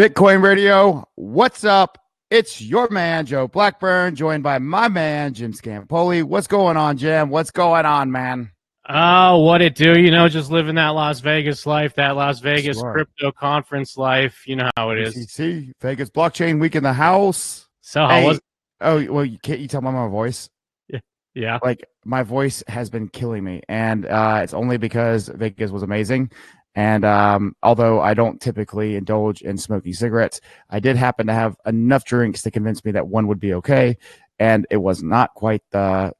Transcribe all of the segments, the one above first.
Bitcoin Radio, what's up? It's your man, Joe Blackburn, joined by my man, Jim Scampoli. What's going on, Jim? What's going on, man? Oh, what it do? Just living that Las Vegas life, that Las Vegas crypto conference life. You know how it is. BCC, Vegas Blockchain Week in the house. So how was it? Oh, well, can't you tell by my voice? Yeah. Like, my voice has been killing me, and it's only because Vegas was amazing. And although I don't typically indulge in smoking cigarettes, I did happen to have enough drinks to convince me that one would be okay. And it was not quite the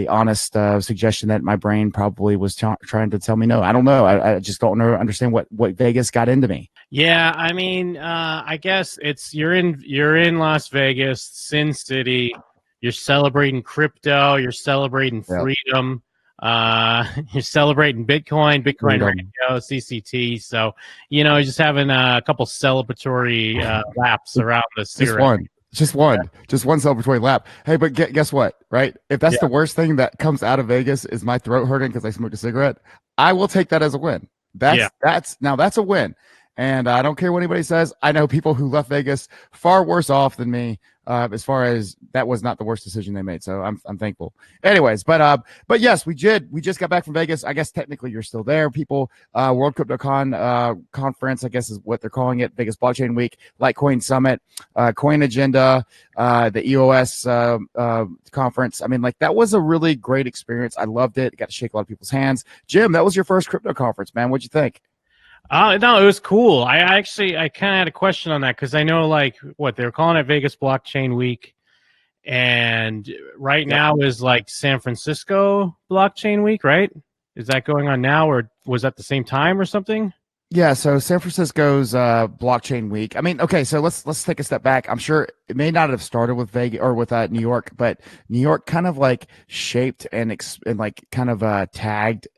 honest suggestion that my brain probably was trying to tell me no. I don't know. I just don't understand what Vegas got into me. Yeah, I mean, I guess you're in Las Vegas, Sin City. You're celebrating crypto. You're celebrating freedom. You're celebrating Bitcoin Radio, CCT. So, you're just having a couple celebratory laps around the cigarette. Just one celebratory lap. Hey, but guess what, right? If that's the worst thing that comes out of Vegas is my throat hurting because I smoked a cigarette, I will take that as a win. That's a win. And I don't care what anybody says. I know people who left Vegas far worse off than me, as far as that was not the worst decision they made. So I'm thankful. Anyways, but yes, we just got back from Vegas. I guess technically you're still there. People, World CryptoCon conference, I guess is what they're calling it. Vegas Blockchain Week, Litecoin Summit, Coin Agenda, the EOS conference. I mean, like, that was a really great experience. I loved it. Got to shake a lot of people's hands. Jim, that was your first crypto conference, man. What'd you think? No, it was cool. I kind of had a question on that because I know, like, what they're calling it Vegas Blockchain Week, and right now is like San Francisco Blockchain Week, right? Is that going on now, or was that the same time or something? Yeah, so San Francisco's Blockchain Week. I mean, okay, so let's take a step back. I'm sure it may not have started with Vegas or with New York, but New York kind of like shaped and like kind of tagged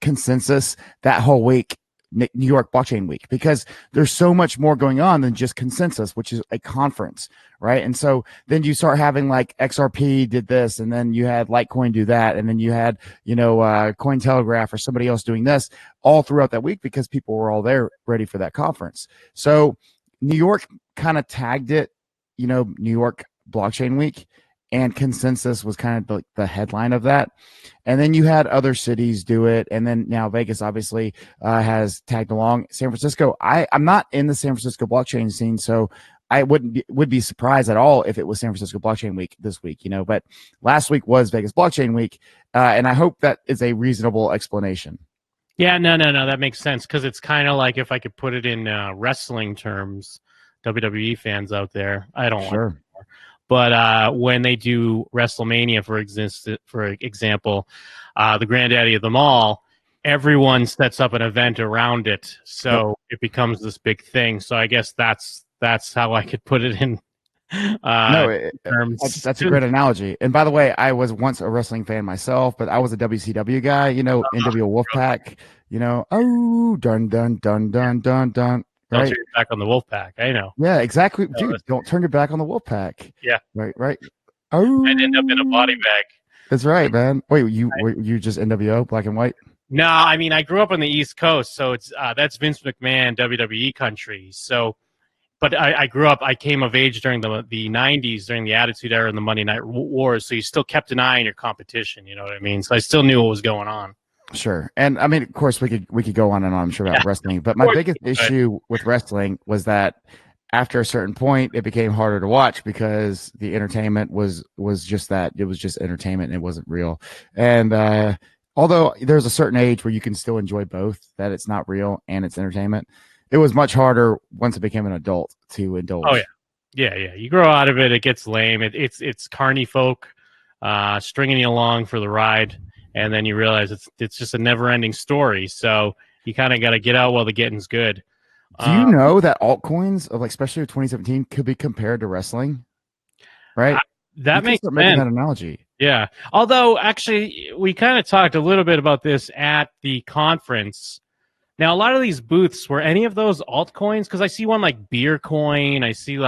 consensus that whole week. New York Blockchain Week, because there's so much more going on than just consensus, which is a conference, right? And so then you start having, like, XRP did this, and then you had Litecoin do that, and then you had, Cointelegraph or somebody else doing this all throughout that week because people were all there ready for that conference. So New York kind of tagged it, New York Blockchain Week, and consensus was kind of the headline of that. And then you had other cities do it. And then now Vegas obviously has tagged along. San Francisco, I'm not in the San Francisco blockchain scene, so I would be surprised at all if it was San Francisco Blockchain Week this week, but last week was Vegas Blockchain Week. And I hope that is a reasonable explanation. Yeah, no, that makes sense, because it's kind of like, if I could put it in wrestling terms, WWE fans out there, I don't want. But when they do WrestleMania, for example, the granddaddy of them all, everyone sets up an event around it, so it becomes this big thing. So I guess that's how I could put it in terms. That's a great analogy. And by the way, I was once a wrestling fan myself, but I was a WCW guy, NWO Wolfpack, oh, dun, dun, dun, dun, dun, dun. Don't turn your back on the Wolfpack. I know. Yeah, exactly. Dude, don't turn your back on the Wolfpack. Yeah. Right. Oh. I'd end up in a body bag. That's right, man. Wait, were you just NWO, black and white? No, I mean, I grew up on the East Coast, so it's that's Vince McMahon, WWE country. So, but I grew up, I came of age during the 90s, during the Attitude Era and the Monday Night Wars, so you still kept an eye on your competition, you know what I mean? So I still knew what was going on. Sure. And I mean, of course, we could go on and on, I'm sure, about wrestling. But my biggest issue with wrestling was that after a certain point, it became harder to watch because the entertainment was just that. It was just entertainment and it wasn't real. And although there's a certain age where you can still enjoy both, that it's not real and it's entertainment, it was much harder once it became an adult to indulge. Oh, yeah. Yeah. You grow out of it. It gets lame. It's carny folk stringing you along for the ride. And then you realize it's just a never-ending story. So you kind of got to get out while the getting's good. Do you know that altcoins, of especially 2017, could be compared to wrestling? Right? That makes sense. Making that analogy. Yeah. Although, actually, we kind of talked a little bit about this at the conference. Now, a lot of these booths, were any of those altcoins? Because I see one like Beer Coin. I see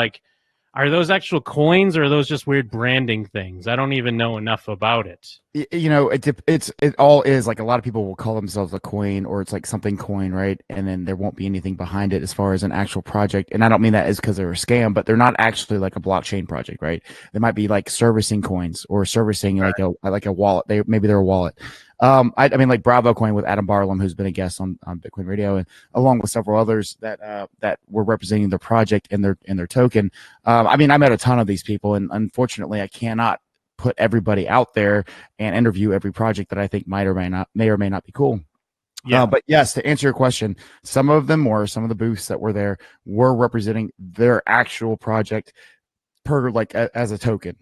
are those actual coins, or are those just weird branding things? I don't even know enough about it. it all is like a lot of people will call themselves a coin or it's like something coin, right? And then there won't be anything behind it as far as an actual project. And I don't mean that as because they're a scam, but they're not actually like a blockchain project, right? They might be like servicing coins or servicing like a wallet. Maybe they're a wallet. I mean like Bravo Coin with Adam Barlam, who's been a guest on Bitcoin Radio, and along with several others that were representing their project and their token. I mean, I met a ton of these people, and unfortunately, I cannot put everybody out there and interview every project that I think may or may not be cool. Yeah. But yes, to answer your question, some of the booths that were there were representing their actual project as a token.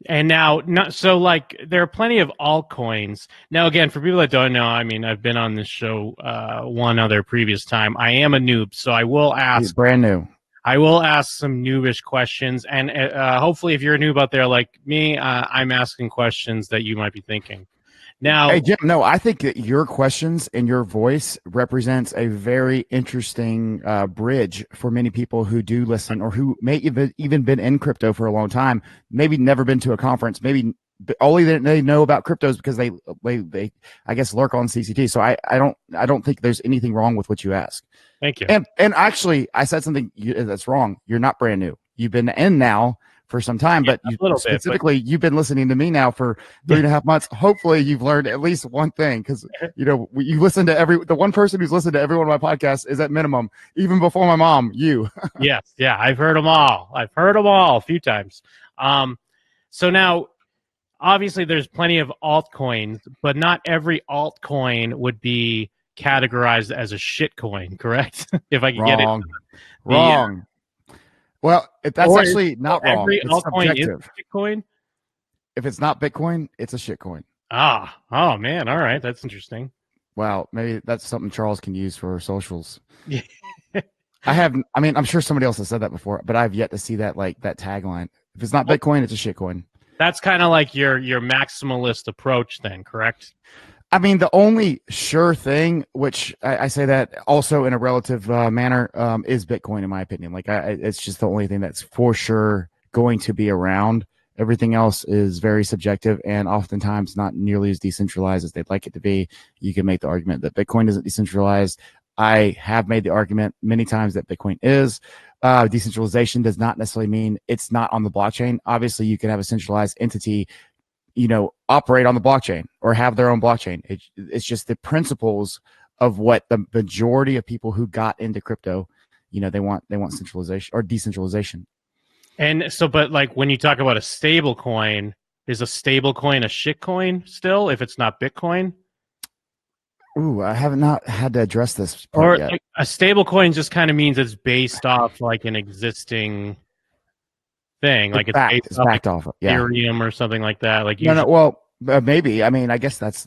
And now, there are plenty of altcoins. Now, again, for people that don't know, I mean, I've been on this show one other previous time. I am a noob, so I will ask. He's brand new. I will ask some noobish questions, and hopefully, if you're a noob out there like me, I'm asking questions that you might be thinking. Now, hey Jim, no, I think that your questions and your voice represents a very interesting bridge for many people who do listen or who may even been in crypto for a long time, maybe never been to a conference, maybe all they know about cryptos because they I guess lurk on CCT. So I don't think there's anything wrong with what you ask. Thank you. And actually, I said something that's wrong. You're not brand new. You've been in now for some time, but you've been listening to me now for 3.5 months. Hopefully, you've learned at least one thing because you listen to the one person who's listened to every one of my podcasts is at minimum, even before my mom. You. Yes, yeah, I've heard them all. A few times. So now, obviously, there's plenty of altcoins, but not every altcoin would be categorized as a shitcoin, correct? If I can get it wrong. Well, that's actually not wrong. Every it's altcoin subjective. is a shitcoin? If it's not Bitcoin, it's a shitcoin. Oh man, all right, that's interesting. Wow, maybe that's something Charles can use for socials. I'm sure somebody else has said that before, but I've yet to see that tagline. If it's not Bitcoin, it's a shitcoin. That's kind of like your maximalist approach then, correct? I mean, the only sure thing, which I say that also in a relative manner, is Bitcoin, in my opinion. It's just the only thing that's for sure going to be around. Everything else is very subjective and oftentimes not nearly as decentralized as they'd like it to be. You can make the argument that Bitcoin isn't decentralized. I have made the argument many times that Bitcoin is. Decentralization does not necessarily mean it's not on the blockchain. Obviously, you can have a centralized entity operate on the blockchain or have their own blockchain. It's just the principles of what the majority of people who got into crypto, they want centralization or decentralization. And so, but when you talk about a stable coin, is a stable coin a shitcoin still if it's not Bitcoin? Ooh, I have not had to address this part yet. A stable coin just kind of means it's based off an existing thing, it's backed off Ethereum or something like that. Maybe. I mean, I guess that's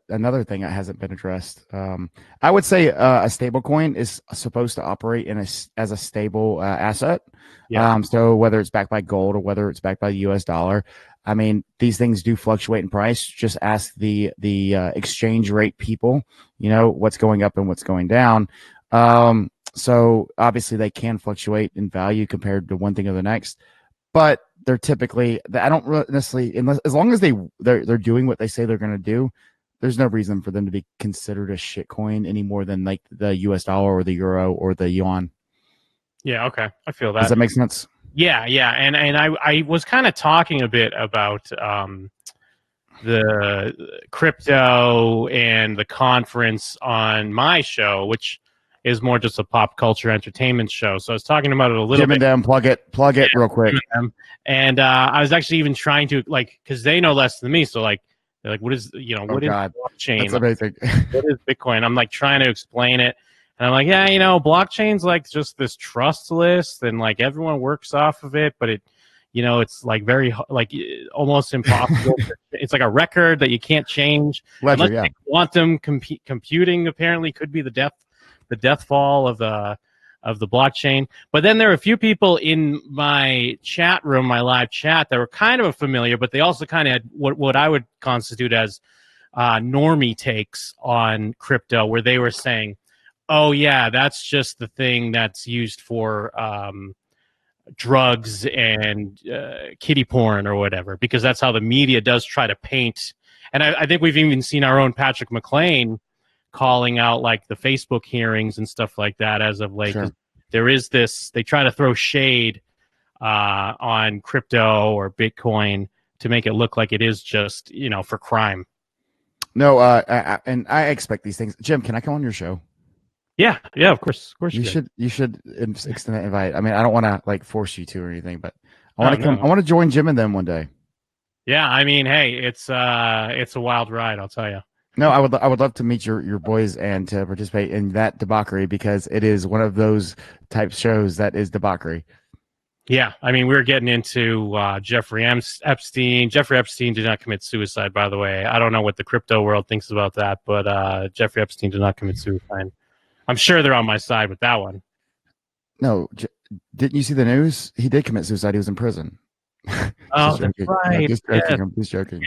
another thing that hasn't been addressed. I would say a stable coin is supposed to operate as a stable asset. Yeah. So whether it's backed by gold or whether it's backed by the U.S. dollar, I mean, these things do fluctuate in price. Just ask the exchange rate people, what's going up and what's going down. So obviously they can fluctuate in value compared to one thing or the next. But they're typically, I don't necessarily, as long as they're doing what they say they're going to do, there's no reason for them to be considered a shit coin any more than the US dollar or the euro or the yuan. Yeah, okay. I feel that. Does that make sense? Yeah. And I was kind of talking a bit about the crypto and the conference on my show, which is more just a pop culture entertainment show. So I was talking about it a little bit. Jim and them, plug it real quick. And I was actually even trying to because they know less than me. So they're like, what is, what is blockchain? That's amazing. What is Bitcoin? I'm trying to explain it. And I'm like, yeah, blockchain's just this trust list and everyone works off of it, but it, it's very almost impossible. It's like a record that you can't change. Ledger, yeah. Quantum computing apparently could be the death fall of the blockchain. But then there are a few people in my chat room, my live chat, that were kind of familiar, but they also kind of had what I would constitute as normie takes on crypto, where they were saying, oh yeah, that's just the thing that's used for drugs and kiddie porn or whatever, because that's how the media does try to paint. And I think we've even seen our own Patrick McLean calling out like the Facebook hearings and stuff like that as of late. Sure. There is this, they try to throw shade on crypto or Bitcoin to make it look like it is just, for crime. No, and I expect these things. Jim, can I come on your show? Yeah, of course. You should extend that invite. I mean, I don't want to like force you to or anything, but I want to come. I want to join Jim and them one day. Yeah, I mean, hey, it's a wild ride, I'll tell you. No, I would love to meet your boys and to participate in that debauchery, because it is one of those type shows that is debauchery. Yeah, I mean, we were getting into Jeffrey Epstein. Jeffrey Epstein did not commit suicide, by the way. I don't know what the crypto world thinks about that, but Jeffrey Epstein did not commit suicide. I'm sure they're on my side with that one. No, didn't you see the news? He did commit suicide. He was in prison. Oh, that's right. I'm just joking.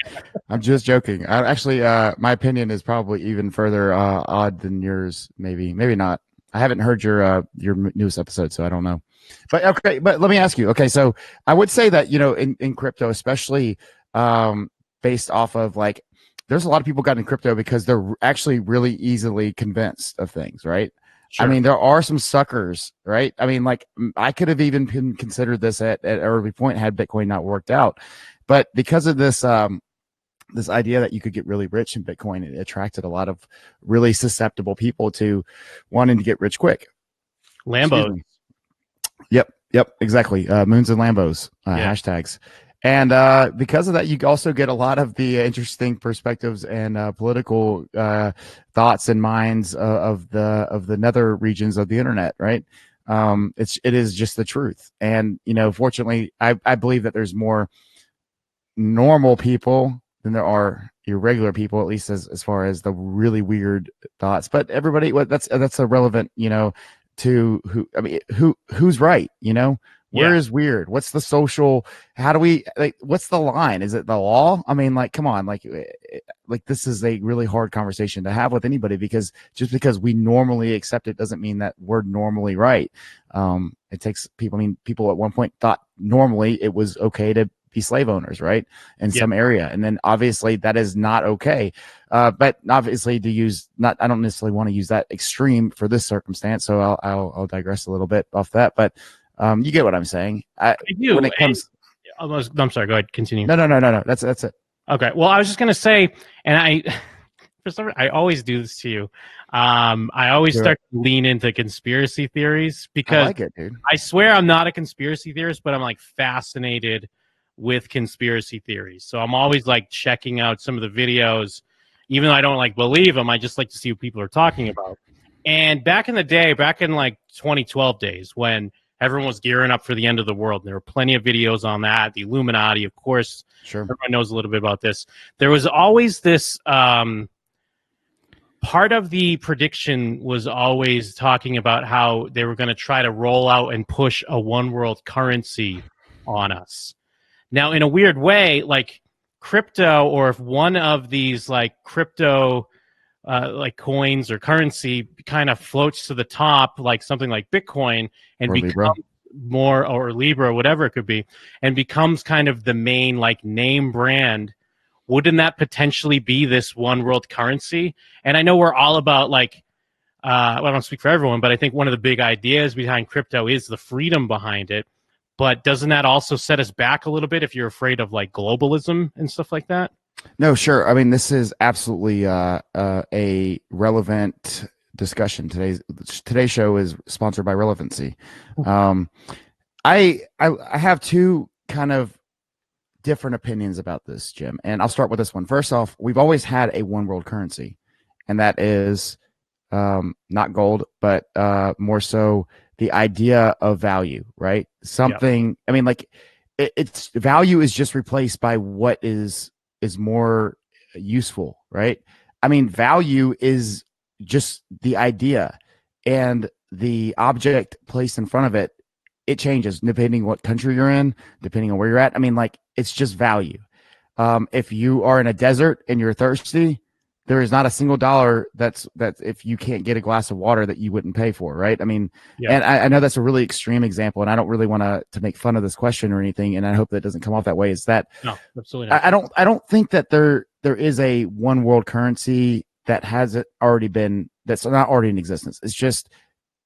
I'm just joking. Actually, my opinion is probably even further odd than yours. Maybe not. I haven't heard your newest episode, so I don't know. But okay, but let me ask you. Okay, so I would say that in crypto, especially based off of like, there's a lot of people got in crypto because they're actually really easily convinced of things, right? Sure. I mean, there are some suckers, right? I mean, like I could have even considered this at an early point had Bitcoin not worked out, but because of this this idea that you could get really rich in Bitcoin, it attracted a lot of really susceptible people to wanting to get rich quick. Lambos. Yep, exactly. Moons and Lambos hashtags. And because of that, you also get a lot of the interesting perspectives and political thoughts and minds of the nether regions of the internet, right? It is just the truth. And, fortunately, I believe that there's more normal people than there are irregular people, at least as far as the really weird thoughts. But everybody, that's irrelevant, to who's right, where is weird? What's the social? How do we what's the line? Is it the law? I mean, like, come on, like this is a really hard conversation to have with anybody, because just because we normally accept it doesn't mean that we're normally right. It takes people. I mean, people at one point thought normally it was okay to be slave owners, right? In some area. And then obviously that is not okay. But obviously I don't necessarily want to use that extreme for this circumstance. So I'll digress a little bit off that, but you get what I'm saying. I do. When it comes, I'm sorry, go ahead, continue. No. That's it. Okay. Well, I was just going to say, and I always do this to you. I always start to lean into conspiracy theories, because I like it, dude. I swear I'm not a conspiracy theorist, but I'm like fascinated with conspiracy theories. So I'm always like checking out some of the videos, even though I don't like believe them. I just like to see what people are talking about. And back in the day, back in like 2012 days, when everyone was gearing up for the end of the world, there were plenty of videos on that. The Illuminati, of course. Sure. Everyone knows a little bit about this. There was always this part of the prediction was always talking about how they were going to try to roll out and push a one world currency on us. Now, in a weird way, like crypto, or if one of these like crypto like coins or currency kind of floats to the top, like something like Bitcoin, and becomes more, or Libra, whatever it could be, and becomes kind of the main like name brand, wouldn't that potentially be this one world currency? And I know we're all about like, I don't speak for everyone, but I think one of the big ideas behind crypto is the freedom behind it. But doesn't that also set us back a little bit if you're afraid of like globalism and stuff like that? No, sure. I mean, this is absolutely a relevant discussion. Today's show is sponsored by Relevancy. I have two kind of different opinions about this, Jim, and I'll start with this one. First off, we've always had a one world currency, and that is not gold, but more so the idea of value, right? Something. I mean, like it's value is just replaced by what is more useful, right? I mean, value is just the idea, and the object placed in front of it, it changes depending what country you're in, depending on where you're at. I mean, like it's just value. If you are in a desert and you're thirsty, there is not a single dollar that if you can't get a glass of water that you wouldn't pay for, right? I mean, Yeah. and I know that's a really extreme example, and I don't really want to make fun of this question or anything, and I hope that doesn't come off that way. Is that No, absolutely not. I don't think that there is a one world currency that has already been that's not already in existence. It's just,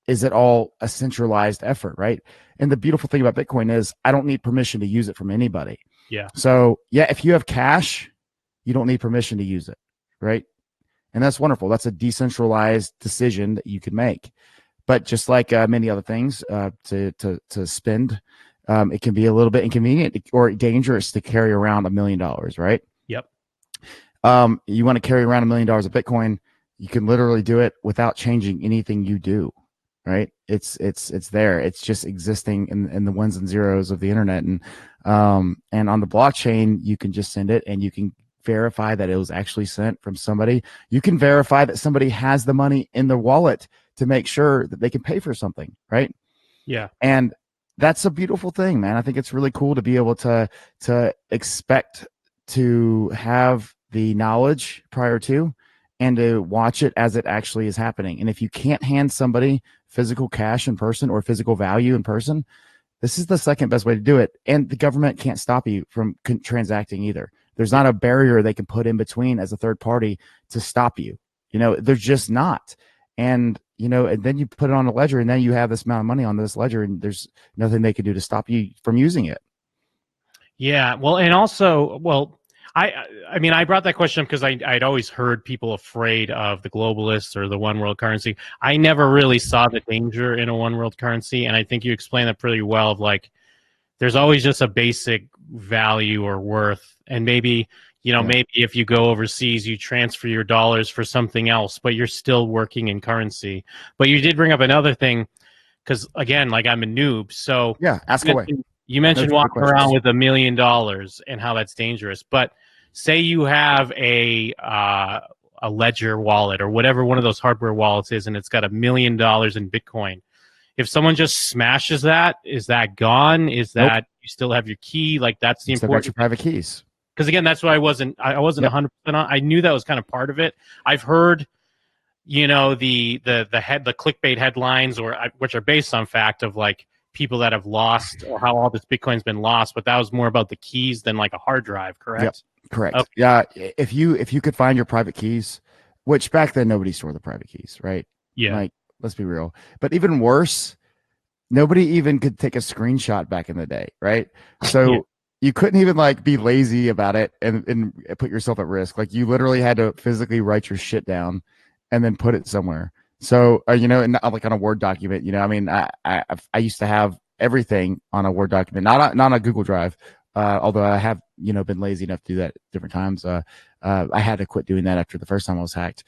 is it all a centralized effort, right? And the beautiful thing about Bitcoin is I don't need permission to use it from anybody. Yeah. So yeah, if you have cash, you don't need permission to use it, right? And that's wonderful. That's a decentralized decision that you can make. But just like many other things, to spend, it can be a little bit inconvenient or dangerous to carry around $1 million, right? Yep. You want to carry around $1 million of Bitcoin, you can literally do it without changing anything you do, right? It's there. It's just existing in the ones and zeros of the internet, and on the blockchain, you can just send it, and you can verify that it was actually sent from somebody. You can verify that somebody has the money in their wallet to make sure that they can pay for something, right? Yeah. And that's a beautiful thing, man. I think it's really cool to be able to expect to have the knowledge prior to, and to watch it as it actually is happening. And if you can't hand somebody physical cash in person or physical value in person, this is the second best way to do it. And the government can't stop you from transacting either. There's not a barrier they can put in between as a third party to stop you. There's just not. And, and then you put it on a ledger, and then you have this amount of money on this ledger, and there's nothing they can do to stop you from using it. Yeah. Well, and also, I mean, I brought that question up because I'd always heard people afraid of the globalists or the one world currency. I never really saw the danger in a one world currency, and I think you explained that pretty well. Of like, there's always just a basic value or worth, and maybe maybe if you go overseas, you transfer your dollars for something else, but you're still working in currency. But you did bring up another thing, because again, like, I'm a noob, so yeah, ask away. You mentioned walking around with $1 million and how that's dangerous, but say you have a Ledger wallet or whatever one of those hardware wallets is, and it's got $1 million in Bitcoin. If someone just smashes that, is that gone? Is that you still have your key? Like, that's the important. Your private keys. Because again, that's what I wasn't 100% on. I knew that was kind of part of it. I've heard, the clickbait headlines, which are based on fact of like people that have lost or how all this Bitcoin's been lost, but that was more about the keys than like a hard drive, correct? Yep, correct. Okay. Yeah, if you could find your private keys, which back then nobody stored the private keys, right? Yeah. Like, let's be real. But even worse, nobody even could take a screenshot back in the day, right? So you couldn't even like be lazy about it and put yourself at risk. Like, you literally had to physically write your shit down and then put it somewhere. So, and like on a Word document, I mean, I used to have everything on a Word document, not on a Google Drive. Although I have, been lazy enough to do that at different times. I had to quit doing that after the first time I was hacked.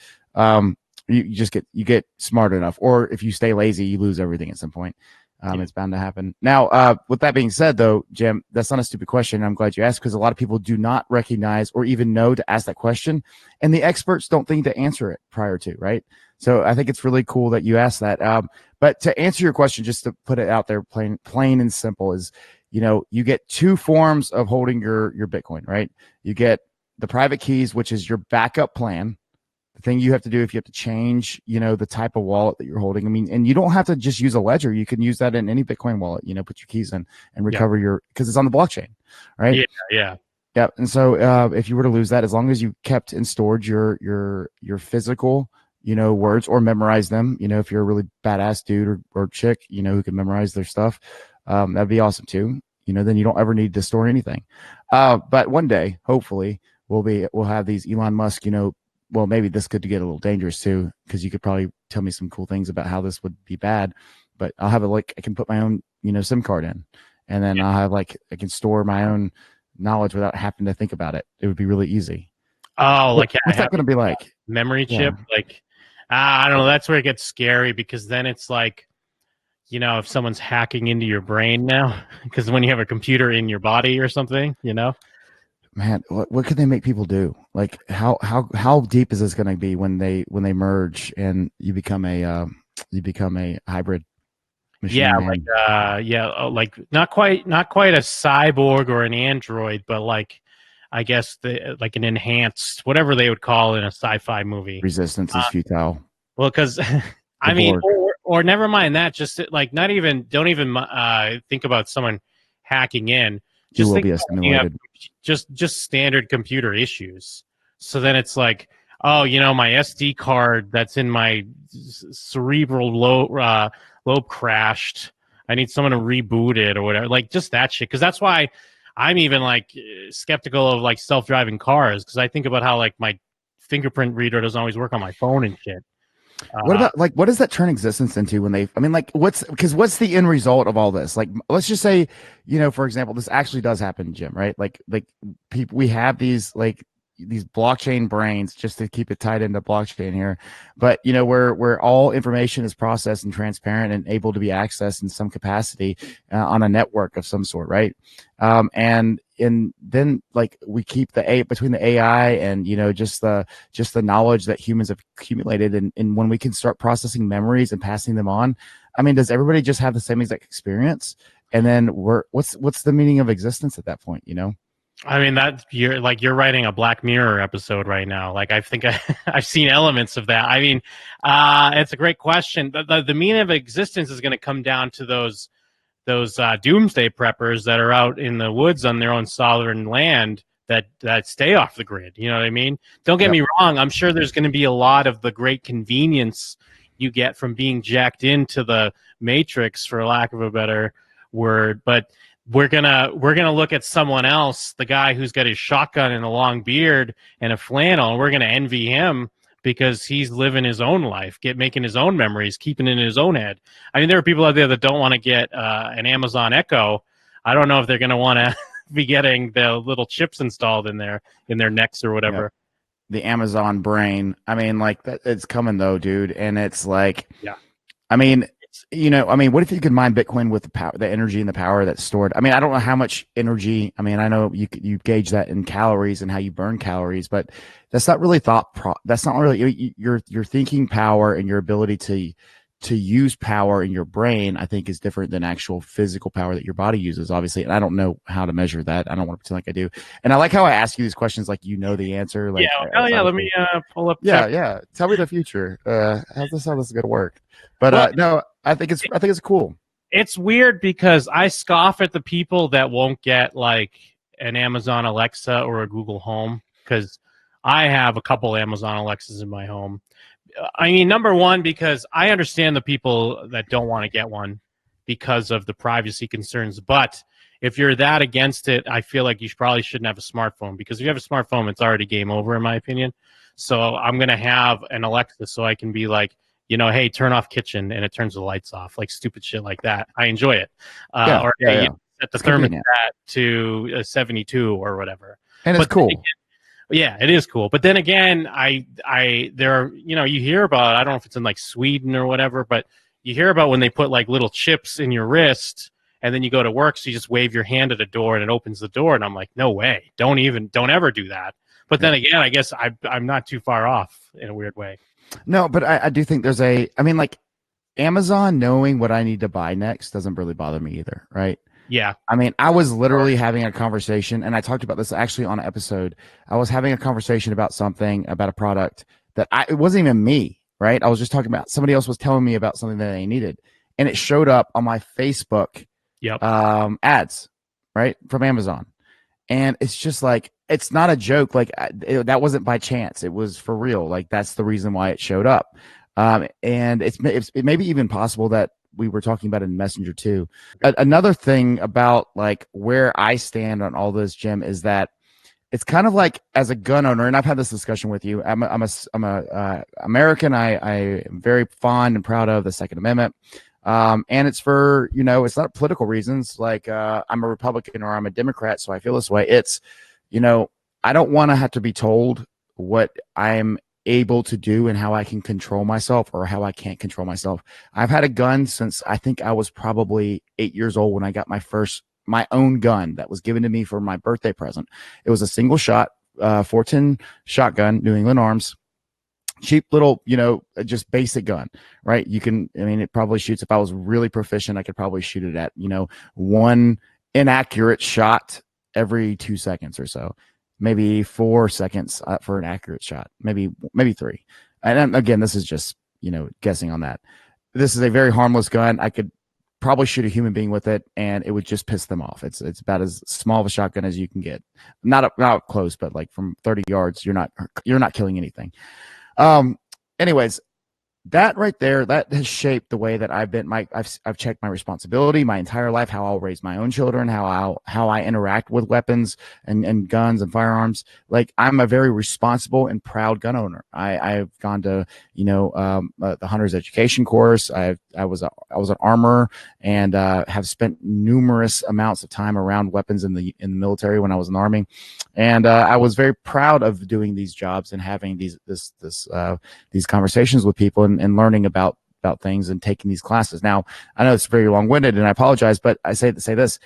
You just get smart enough, or if you stay lazy, you lose everything at some point. It's bound to happen. Now, with that being said, though, Jim, that's not a stupid question. I'm glad you asked, because a lot of people do not recognize or even know to ask that question, and the experts don't think to answer it prior to, right? So I think it's really cool that you asked that. But to answer your question, just to put it out there, plain and simple, is, you get two forms of holding your Bitcoin, right? You get the private keys, which is your backup plan. The thing you have to do if you have to change, the type of wallet that you're holding. I mean, and you don't have to just use a ledger. You can use that in any Bitcoin wallet, put your keys in and recover because it's on the blockchain, right? Yeah. And so if you were to lose that, as long as you kept and stored your physical, words, or memorize them, if you're a really badass dude or chick, who can memorize their stuff, that'd be awesome too. Then you don't ever need to store anything. But one day, hopefully, we'll have these Elon Musk, well, maybe this could get a little dangerous too, because you could probably tell me some cool things about how this would be bad. But I'll have I can put my own, SIM card in, and then I'll have I can store my own knowledge without having to think about it. It would be really easy. Oh, what's that going to be like? Memory chip? Like, I don't know. That's where it gets scary, because then it's like, if someone's hacking into your brain now, because when you have a computer in your body or something, Man, what could they make people do? Like, how deep is this going to be when they merge and you become a hybrid machine? Yeah, like not quite a cyborg or an android, but like I guess like an enhanced, whatever they would call in a sci-fi movie. Resistance is futile. Well, because I mean, or never mind that. Just like don't even think about someone hacking in. You Just will think be about when you have assimilated. just standard computer issues. So then it's like, oh, my SD card that's in my cerebral lobe crashed. I need someone to reboot it or whatever. Like just that shit. Because that's why I'm even like skeptical of like self-driving cars, because I think about how like my fingerprint reader doesn't always work on my phone and shit. What about like what does that turn existence into when what's the end result of all this? Like let's just say, for example, this actually does happen, Jim, right? Like people, we have these blockchain brains, just to keep it tied into blockchain here, but where all information is processed and transparent and able to be accessed in some capacity on a network of some sort, right? And then like we keep between the AI and just the knowledge that humans have accumulated, and when we can start processing memories and passing them on, I mean, does everybody just have the same exact experience? And then what's the meaning of existence at that point? I mean, that you're writing a Black Mirror episode right now. Like I think I've seen elements of that. I mean, it's a great question. The meaning of existence is going to come down to those doomsday preppers that are out in the woods on their own sovereign land that stay off the grid. You know what I mean? Don't get me wrong. I'm sure there's going to be a lot of the great convenience you get from being jacked into the matrix, for lack of a better word, but we're gonna look at someone else, the guy who's got his shotgun and a long beard and a flannel, and we're gonna envy him because he's living his own life, making his own memories, keeping it in his own head. I mean, there are people out there that don't want to get an Amazon Echo. I don't know if they're gonna want to be getting the little chips installed in their necks or whatever. Yeah. The Amazon brain. I mean, like that, it's coming though, dude, and it's like, yeah. I mean, what if you could mine Bitcoin with the power, the energy and the power that's stored? I mean, I don't know how much energy. I mean, I know you gauge that in calories and how you burn calories, but that's not really that's not really your thinking power and your ability to use power in your brain. I think is different than actual physical power that your body uses, obviously. And I don't know how to measure that. I don't want to pretend like I do. And I like how I ask you these questions like the answer. Like, let me pull up. Yeah. Tell me the future. How this is going to work? But no, I think it's cool. It's weird because I scoff at the people that won't get like an Amazon Alexa or a Google Home, because I have a couple Amazon Alexas in my home. I mean, number one, because I understand the people that don't want to get one because of the privacy concerns. But if you're that against it, I feel like you probably shouldn't have a smartphone, because if you have a smartphone, it's already game over, in my opinion. So I'm going to have an Alexa so I can be like, hey, turn off kitchen, and it turns the lights off, like stupid shit like that. I enjoy it. Hey, set the thermostat to 72 or whatever. And it's cool. Yeah, it is cool. But then again, there are, you hear about, I don't know if it's in like Sweden or whatever, but you hear about when they put like little chips in your wrist and then you go to work. So you just wave your hand at a door and it opens the door. And I'm like, no way. Don't ever do that. But then again, I guess I'm not too far off in a weird way. No, but I do think there's like Amazon knowing what I need to buy next doesn't really bother me either. Right. Yeah. I mean, I was literally having a conversation, and I talked about this actually on an episode. I was having a conversation about a product that it wasn't even me, right? I was just talking about somebody else was telling me about something that they needed, and it showed up on my Facebook ads, right, from Amazon. And it's just like, it's not a joke. Like that wasn't by chance. It was for real. Like that's the reason why it showed up. And it may be even possible that we were talking about in Messenger too. Another thing about like where I stand on all this, Jim, is that it's kind of like as a gun owner, and I've had this discussion with you. I'm a American. I am very fond and proud of the Second Amendment. And it's for, it's not political reasons. Like, I'm a Republican or I'm a Democrat, so I feel this way. It's, I don't want to have to be told what I'm able to do and how I can control myself or how I can't control myself. I've had a gun since I think I was probably 8 years old when I got my own gun that was given to me for my birthday present. It was a single shot, 410 shotgun, New England Arms. Cheap little, just basic gun, right? It probably shoots, if I was really proficient, I could probably shoot it at, one inaccurate shot every 2 seconds or so. maybe 4 seconds for an accurate shot, maybe 3. And again, this is just, guessing on that. This is a very harmless gun. I could probably shoot a human being with it, and it would just piss them off. It's about as small of a shotgun as you can get. Not up close, but like from 30 yards, you're not killing anything. Anyways, that right there, that has shaped the way that I've checked my responsibility my entire life, how I'll raise my own children, how I interact with weapons and guns and firearms. Like, I'm a very responsible and proud gun owner. I've gone to, the hunter's education course. I was an armorer and have spent numerous amounts of time around weapons in the military when I was in the Army. And I was very proud of doing these jobs and having these conversations with people and learning about things and taking these classes. Now, I know it's very long-winded, and I apologize, but I say this,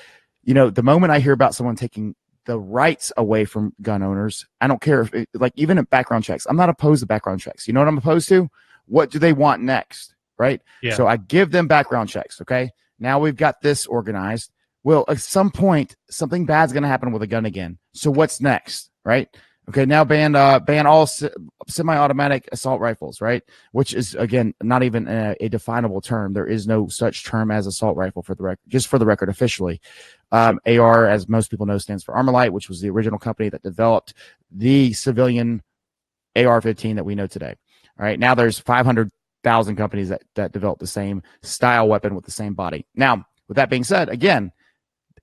the moment I hear about someone taking the rights away from gun owners, I don't care if even at background checks, I'm not opposed to background checks. You know what I'm opposed to? What do they want next? Right? Yeah. So I give them background checks. Okay. Now we've got this organized. Well, at some point, something bad's going to happen with a gun again. So what's next? Right? Okay, now ban all semi-automatic assault rifles, right? Which is, again, not even a definable term. There is no such term as assault rifle for the record, just for the record officially. AR, as most people know, stands for Armalite, which was the original company that developed the civilian AR-15 that we know today. All right, now there's 500,000 companies that develop the same style weapon with the same body. Now, with that being said, again,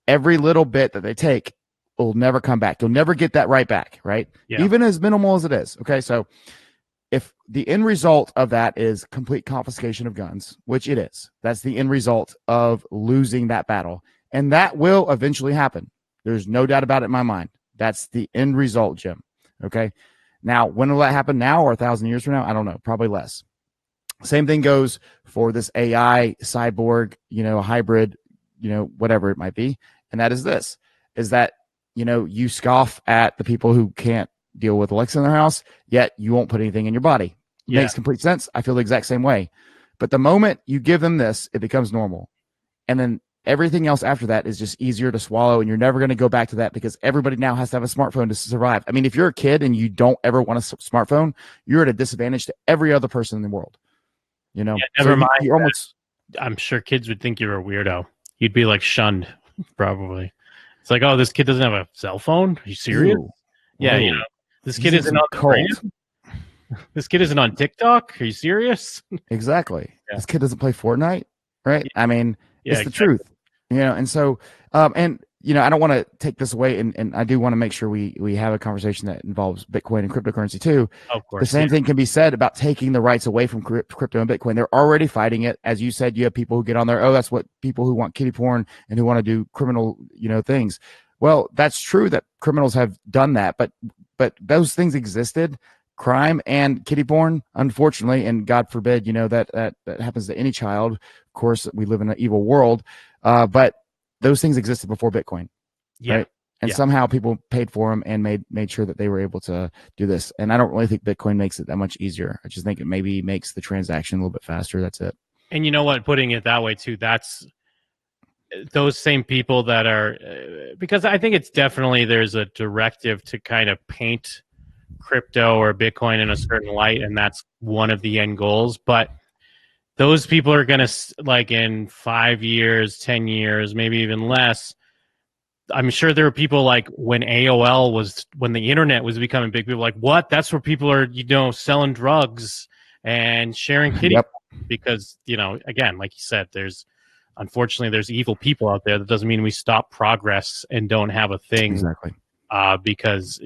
every little bit that they take will never come back. You'll never get that right back, right? Yeah. Even as minimal as it is. Okay, so if the end result of that is complete confiscation of guns, which it is, that's the end result of losing that battle. And that will eventually happen. There's no doubt about it in my mind. That's the end result, Jim. Okay, now when will that happen? Now or 1,000 years from now? I don't know. Probably less. Same thing goes for this AI cyborg, hybrid, whatever it might be. And that is this, is that you scoff at the people who can't deal with Alexa in their house, yet you won't put anything in your body. Yeah. Makes complete sense. I feel the exact same way. But the moment you give them this, it becomes normal. And then everything else after that is just easier to swallow, and you're never going to go back to that because everybody now has to have a smartphone to survive. I mean, if you're a kid and you don't ever want a smartphone, you're at a disadvantage to every other person in the world. Yeah, never mind. You're almost, I'm sure kids would think you're a weirdo. You'd be like shunned, probably. It's like, oh, this kid doesn't have a cell phone? Are you serious? Ew. Yeah, Whoa. This kid isn't on cult. This kid isn't on TikTok? Are you serious? Exactly. Yeah. This kid doesn't play Fortnite, right? Yeah. I mean, it's the truth, and so, I don't want to take this away, and I do want to make sure we have a conversation that involves Bitcoin and cryptocurrency too. Of course. The same thing can be said about taking the rights away from crypto and Bitcoin. They're already fighting it. As you said, you have people who get on there. Oh, that's what people who want kitty porn and who want to do criminal, things. Well, that's true that criminals have done that, but those things existed. Crime and kitty porn, unfortunately, and God forbid, that happens to any child. Of course, we live in an evil world, but those things existed before Bitcoin, right? And somehow people paid for them and made sure that they were able to do this. And I don't really think Bitcoin makes it that much easier. I just think it maybe makes the transaction a little bit faster. That's it. And you know what? Putting it that way too, that's those same people that are, because I think it's definitely there's a directive to kind of paint crypto or Bitcoin in a certain light, and that's one of the end goals. But those people are going to, like, in 5 years, 10 years, maybe even less. I'm sure there are people like when when the internet was becoming big, people like, what? That's where people are, selling drugs and sharing kitty. Yep. Because, again, like you said, unfortunately, there's evil people out there. That doesn't mean we stop progress and don't have a thing. Exactly. Because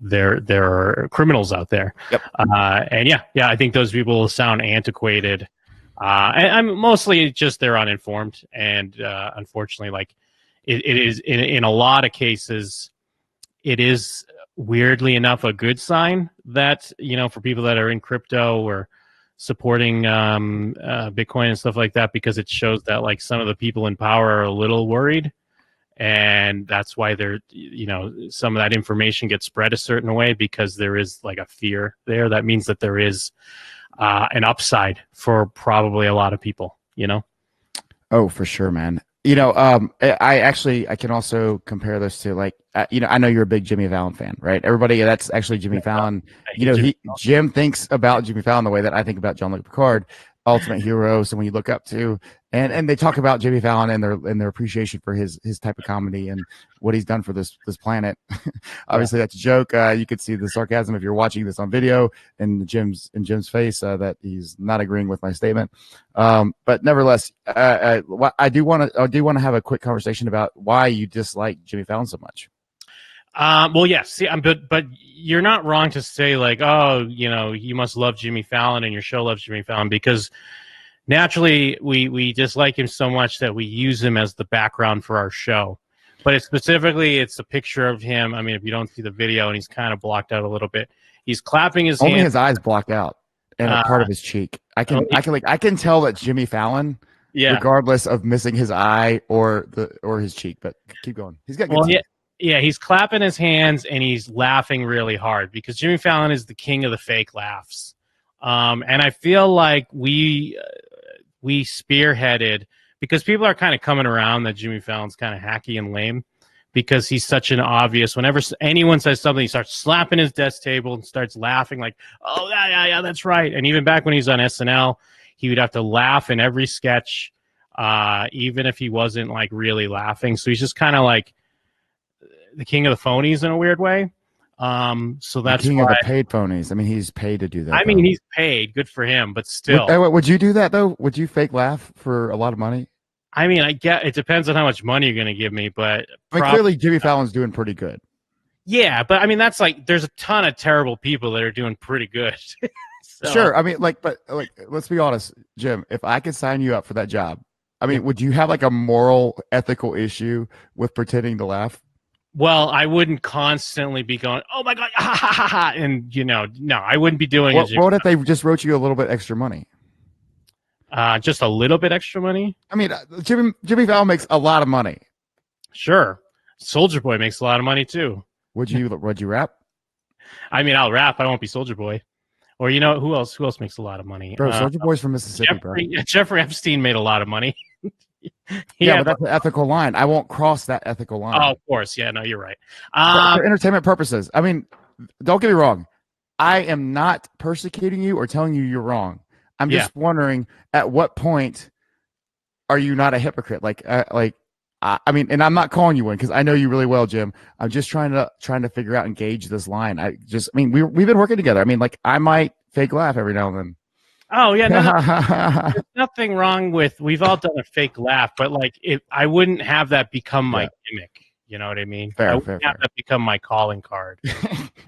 there are criminals out there. Yep. And I think those people sound antiquated. And I'm mostly just they're uninformed, and unfortunately, like it is in a lot of cases, it is weirdly enough a good sign that for people that are in crypto or supporting Bitcoin and stuff like that, because it shows that like some of the people in power are a little worried. And that's why some of that information gets spread a certain way, because there is like a fear there. That means that there is an upside for probably a lot of people, Oh, for sure, man. I can also compare this to like, I know you're a big Jimmy Fallon fan, right? Everybody, that's actually Jimmy Fallon. I hate Jimmy. Jim thinks about Jimmy Fallon the way that I think about Jean-Luc Picard, ultimate hero, someone you look up to, and they talk about Jimmy Fallon and their appreciation for his type of comedy and what he's done for this planet. Obviously, that's a joke. You could see the sarcasm if you're watching this on video in Jim's face that he's not agreeing with my statement. But nevertheless, I do want to have a quick conversation about why you dislike Jimmy Fallon so much. Well, yes, see, but you're not wrong to say like, oh, you must love Jimmy Fallon and your show loves Jimmy Fallon, because naturally we dislike him so much that we use him as the background for our show. But it's a picture of him. I mean, if you don't see the video, and he's kind of blocked out a little bit, he's clapping his hands. Only his eyes blocked out and a part of his cheek. I can tell that Jimmy Fallon. Yeah. Regardless of missing his eye or his cheek, but keep going. He's got good teeth. Yeah, he's clapping his hands and he's laughing really hard because Jimmy Fallon is the king of the fake laughs. And I feel like we spearheaded, because people are kind of coming around that Jimmy Fallon's kind of hacky and lame because he's such an obvious. Whenever anyone says something, he starts slapping his desk table and starts laughing like, oh, yeah, that's right. And even back when he was on SNL, he would have to laugh in every sketch, even if he wasn't like really laughing. So he's just kind of like the king of the phonies in a weird way. So that's the king of the paid phonies. I mean, he's paid to do that. I mean, he's paid. Good for him, but still. Would you do that though? Would you fake laugh for a lot of money? I mean, it depends on how much money you're going to give me, but clearly Jimmy Fallon's doing pretty good. Yeah, but I mean, that's like there's a ton of terrible people that are doing pretty good. So. Sure. I mean, but let's be honest, Jim. If I could sign you up for that job, I mean, would you have like a moral, ethical issue with pretending to laugh? Well, I wouldn't constantly be going, oh my God, ha, ha, ha, ha, and no, I wouldn't be doing it. What if they just wrote you a little bit extra money? Just a little bit extra money? I mean, Jimmy Fallon makes a lot of money. Sure. Soldier Boy makes a lot of money too. Would you rap? I mean, I'll rap. I won't be Soldier Boy. Or who else makes a lot of money? Bro, Soldier Boy's from Mississippi, Jeffrey Epstein made a lot of money. Yeah, but that's the ethical line. I won't cross that ethical line. Oh, of course. Yeah, no, you're right. For entertainment purposes. I mean, don't get me wrong. I am not persecuting you or telling you you're wrong. I'm just wondering, at what point are you not a hypocrite? I mean, and I'm not calling you one because I know you really well, Jim. I'm just trying to figure out and gauge this line. We've been working together. I mean, like I might fake laugh every now and then. Oh yeah, no, there's nothing wrong with. We've all done a fake laugh, but like, I wouldn't have that become my gimmick. You know what I mean? I wouldn't have that become my calling card.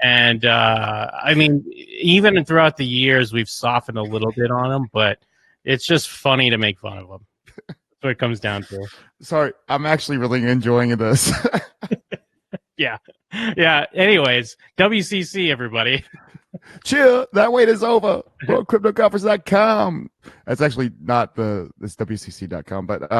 And I mean, even throughout the years, we've softened a little bit on them, but it's just funny to make fun of them. That's what it comes down to. Sorry, I'm actually really enjoying this. Yeah. Anyways, WCC, everybody. Chill, that wait is over. WorldCryptoConference.com. That's actually not it's WCC.com, but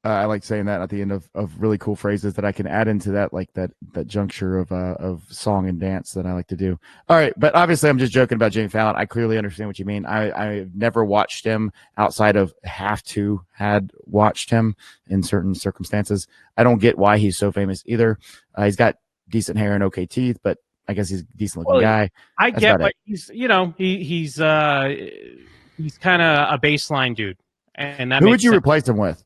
I like saying that at the end of really cool phrases that I can add into that, like that juncture of song and dance that I like to do. All right, but obviously I'm just joking about Jimmy Fallon. I clearly understand what you mean. I've never watched him outside of had watched him in certain circumstances. I don't get why he's so famous either. He's got decent hair and okay teeth, but I guess he's a decent looking guy. I get what he's he's kind of a baseline dude. And that who would you replace him with?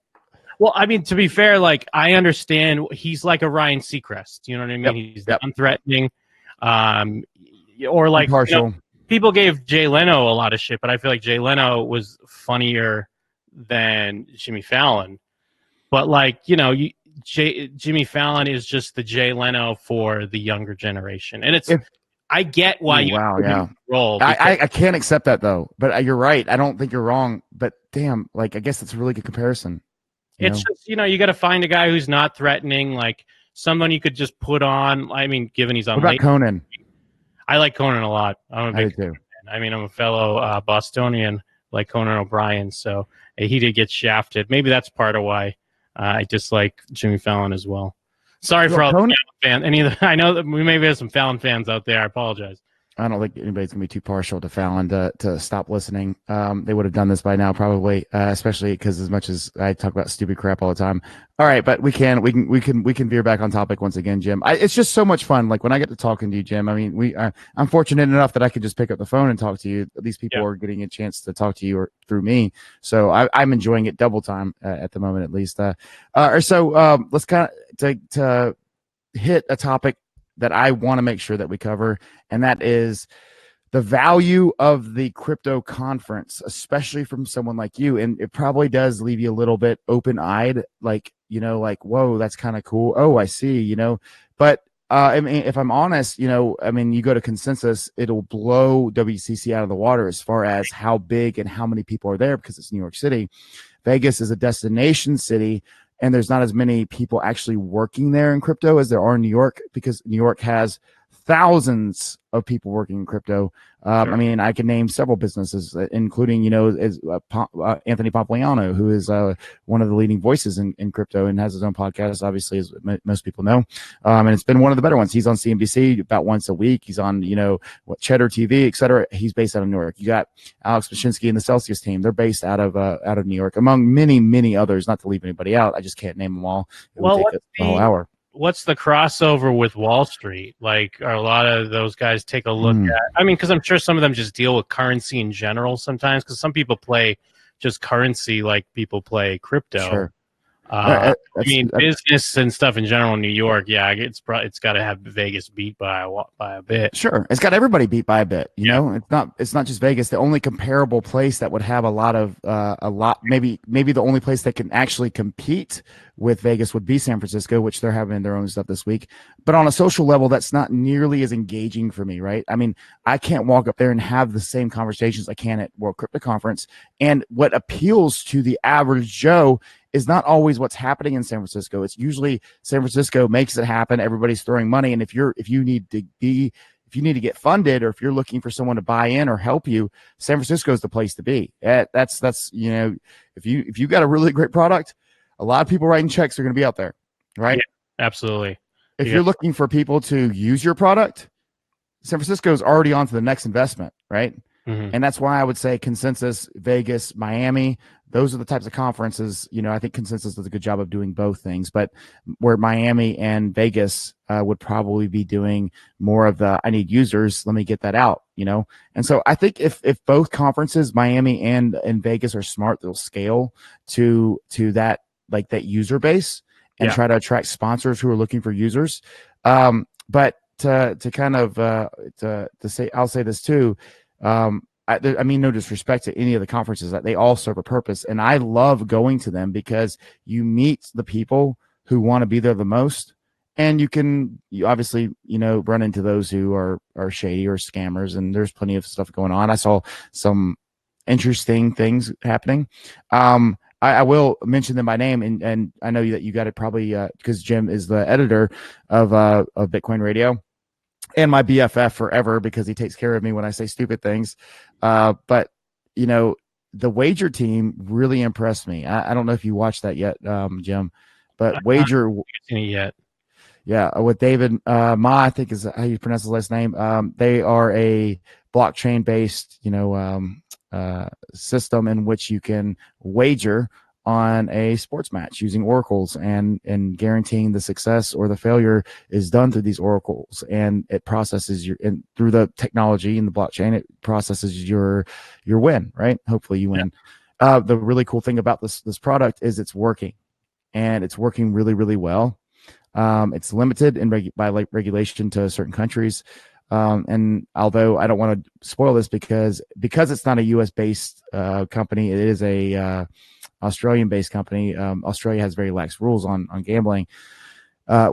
Well, I mean, to be fair, like I understand he's like a Ryan Seacrest. You know what I mean? He's unthreatening, or like impartial. People gave Jay Leno a lot of shit, but I feel like Jay Leno was funnier than Jimmy Fallon. But like Jimmy Fallon is just the Jay Leno for the younger generation, and I get why role. I can't accept that though, but you're right. I don't think you're wrong. But damn, like I guess that's a really good comparison. It's just you got to find a guy who's not threatening, like someone you could just put on. I mean, given he's on. What about Conan? I like Conan a lot. I'm a big fan. I mean, I'm a fellow Bostonian like Conan O'Brien, so he did get shafted. Maybe that's part of why I dislike Jimmy Fallon as well. Sorry for all the Fallon fans. I know that we maybe have some Fallon fans out there. I apologize. I don't think anybody's gonna be too partial to Fallon to stop listening. They would have done this by now, probably, especially because as much as I talk about stupid crap all the time. All right, but we can veer back on topic once again, Jim. It's just so much fun. Like when I get to talking to you, Jim. I mean, I'm fortunate enough that I could just pick up the phone and talk to you. These people are getting a chance to talk to you or through me, so I'm enjoying it double time at the moment, at least. Let's kind of to hit a topic that I want to make sure that we cover, and that is the value of the crypto conference, especially from someone like you. And it probably does leave you a little bit open-eyed, like, like, whoa, that's kind of cool. Oh, I see, but I mean, if I'm honest, I mean, you go to Consensus, it'll blow WCC out of the water as far as how big and how many people are there, because it's New York City. Vegas is a destination city, and there's not as many people actually working there in crypto as there are in New York, because New York has thousands of people working in crypto. Sure. I mean, I can name several businesses, including, Anthony Pompliano, who is one of the leading voices in crypto and has his own podcast, obviously, as most people know. And it's been one of the better ones. He's on CNBC about once a week. He's on, Cheddar TV, et cetera. He's based out of New York. You got Alex Mashinsky and the Celsius team. They're based out of New York, among many, many others, not to leave anybody out. I just can't name them all. It would take a whole hour. What's the crossover with Wall Street? Like, are a lot of those guys take a look at? I mean, because I'm sure some of them just deal with currency in general sometimes. Because some people play just currency like people play crypto. Sure. I mean, business and stuff in general in New York, yeah, it's got to have Vegas beat by a bit. Sure, it's got everybody beat by a bit. You know, it's not just Vegas. The only comparable place that would have maybe the only place that can actually compete with Vegas would be San Francisco, which they're having their own stuff this week. But on a social level, that's not nearly as engaging for me, right? I mean, I can't walk up there and have the same conversations I can at World Crypto Conference. And what appeals to the average Joe is not always what's happening in San Francisco. It's usually San Francisco makes it happen. Everybody's throwing money. And if you need to get funded, or if you're looking for someone to buy in or help you, San Francisco is the place to be. That's if you got a really great product, a lot of people writing checks are going to be out there, right? Yeah, absolutely. If you're looking for people to use your product, San Francisco is already on to the next investment, right? Mm-hmm. And that's why I would say Consensus, Vegas, Miami, those are the types of conferences. I think Consensus does a good job of doing both things, but where Miami and Vegas would probably be doing more of the, I need users, let me get that out, And so I think if both conferences, Miami and Vegas, are smart, they'll scale to that, like that user base, and try to attract sponsors who are looking for users. But to kind of to say, I'll say this too. I mean, no disrespect to any of the conferences, that they all serve a purpose, and I love going to them because you meet the people who want to be there the most, and you obviously run into those who are shady or scammers, and there's plenty of stuff going on. I saw some interesting things happening. I will mention them by name, and I know that you got it probably because Jim is the editor of Bitcoin Radio, and my BFF forever, because he takes care of me when I say stupid things. But the Wager team really impressed me. I don't know if you watched that yet, Jim, but Wager yet. Yeah, with David Ma, I think is how you pronounce his last name. They are a blockchain based, system in which you can wager on a sports match using oracles, and guaranteeing the success or the failure is done through these oracles, and it processes and through the technology in the blockchain, it processes your win, right? Hopefully you win. The really cool thing about this product is it's working, and it's working really, really well. It's limited by regulation to certain countries. And although I don't want to spoil this because it's not a US based company, it is a Australian based company. Australia has very lax rules on gambling,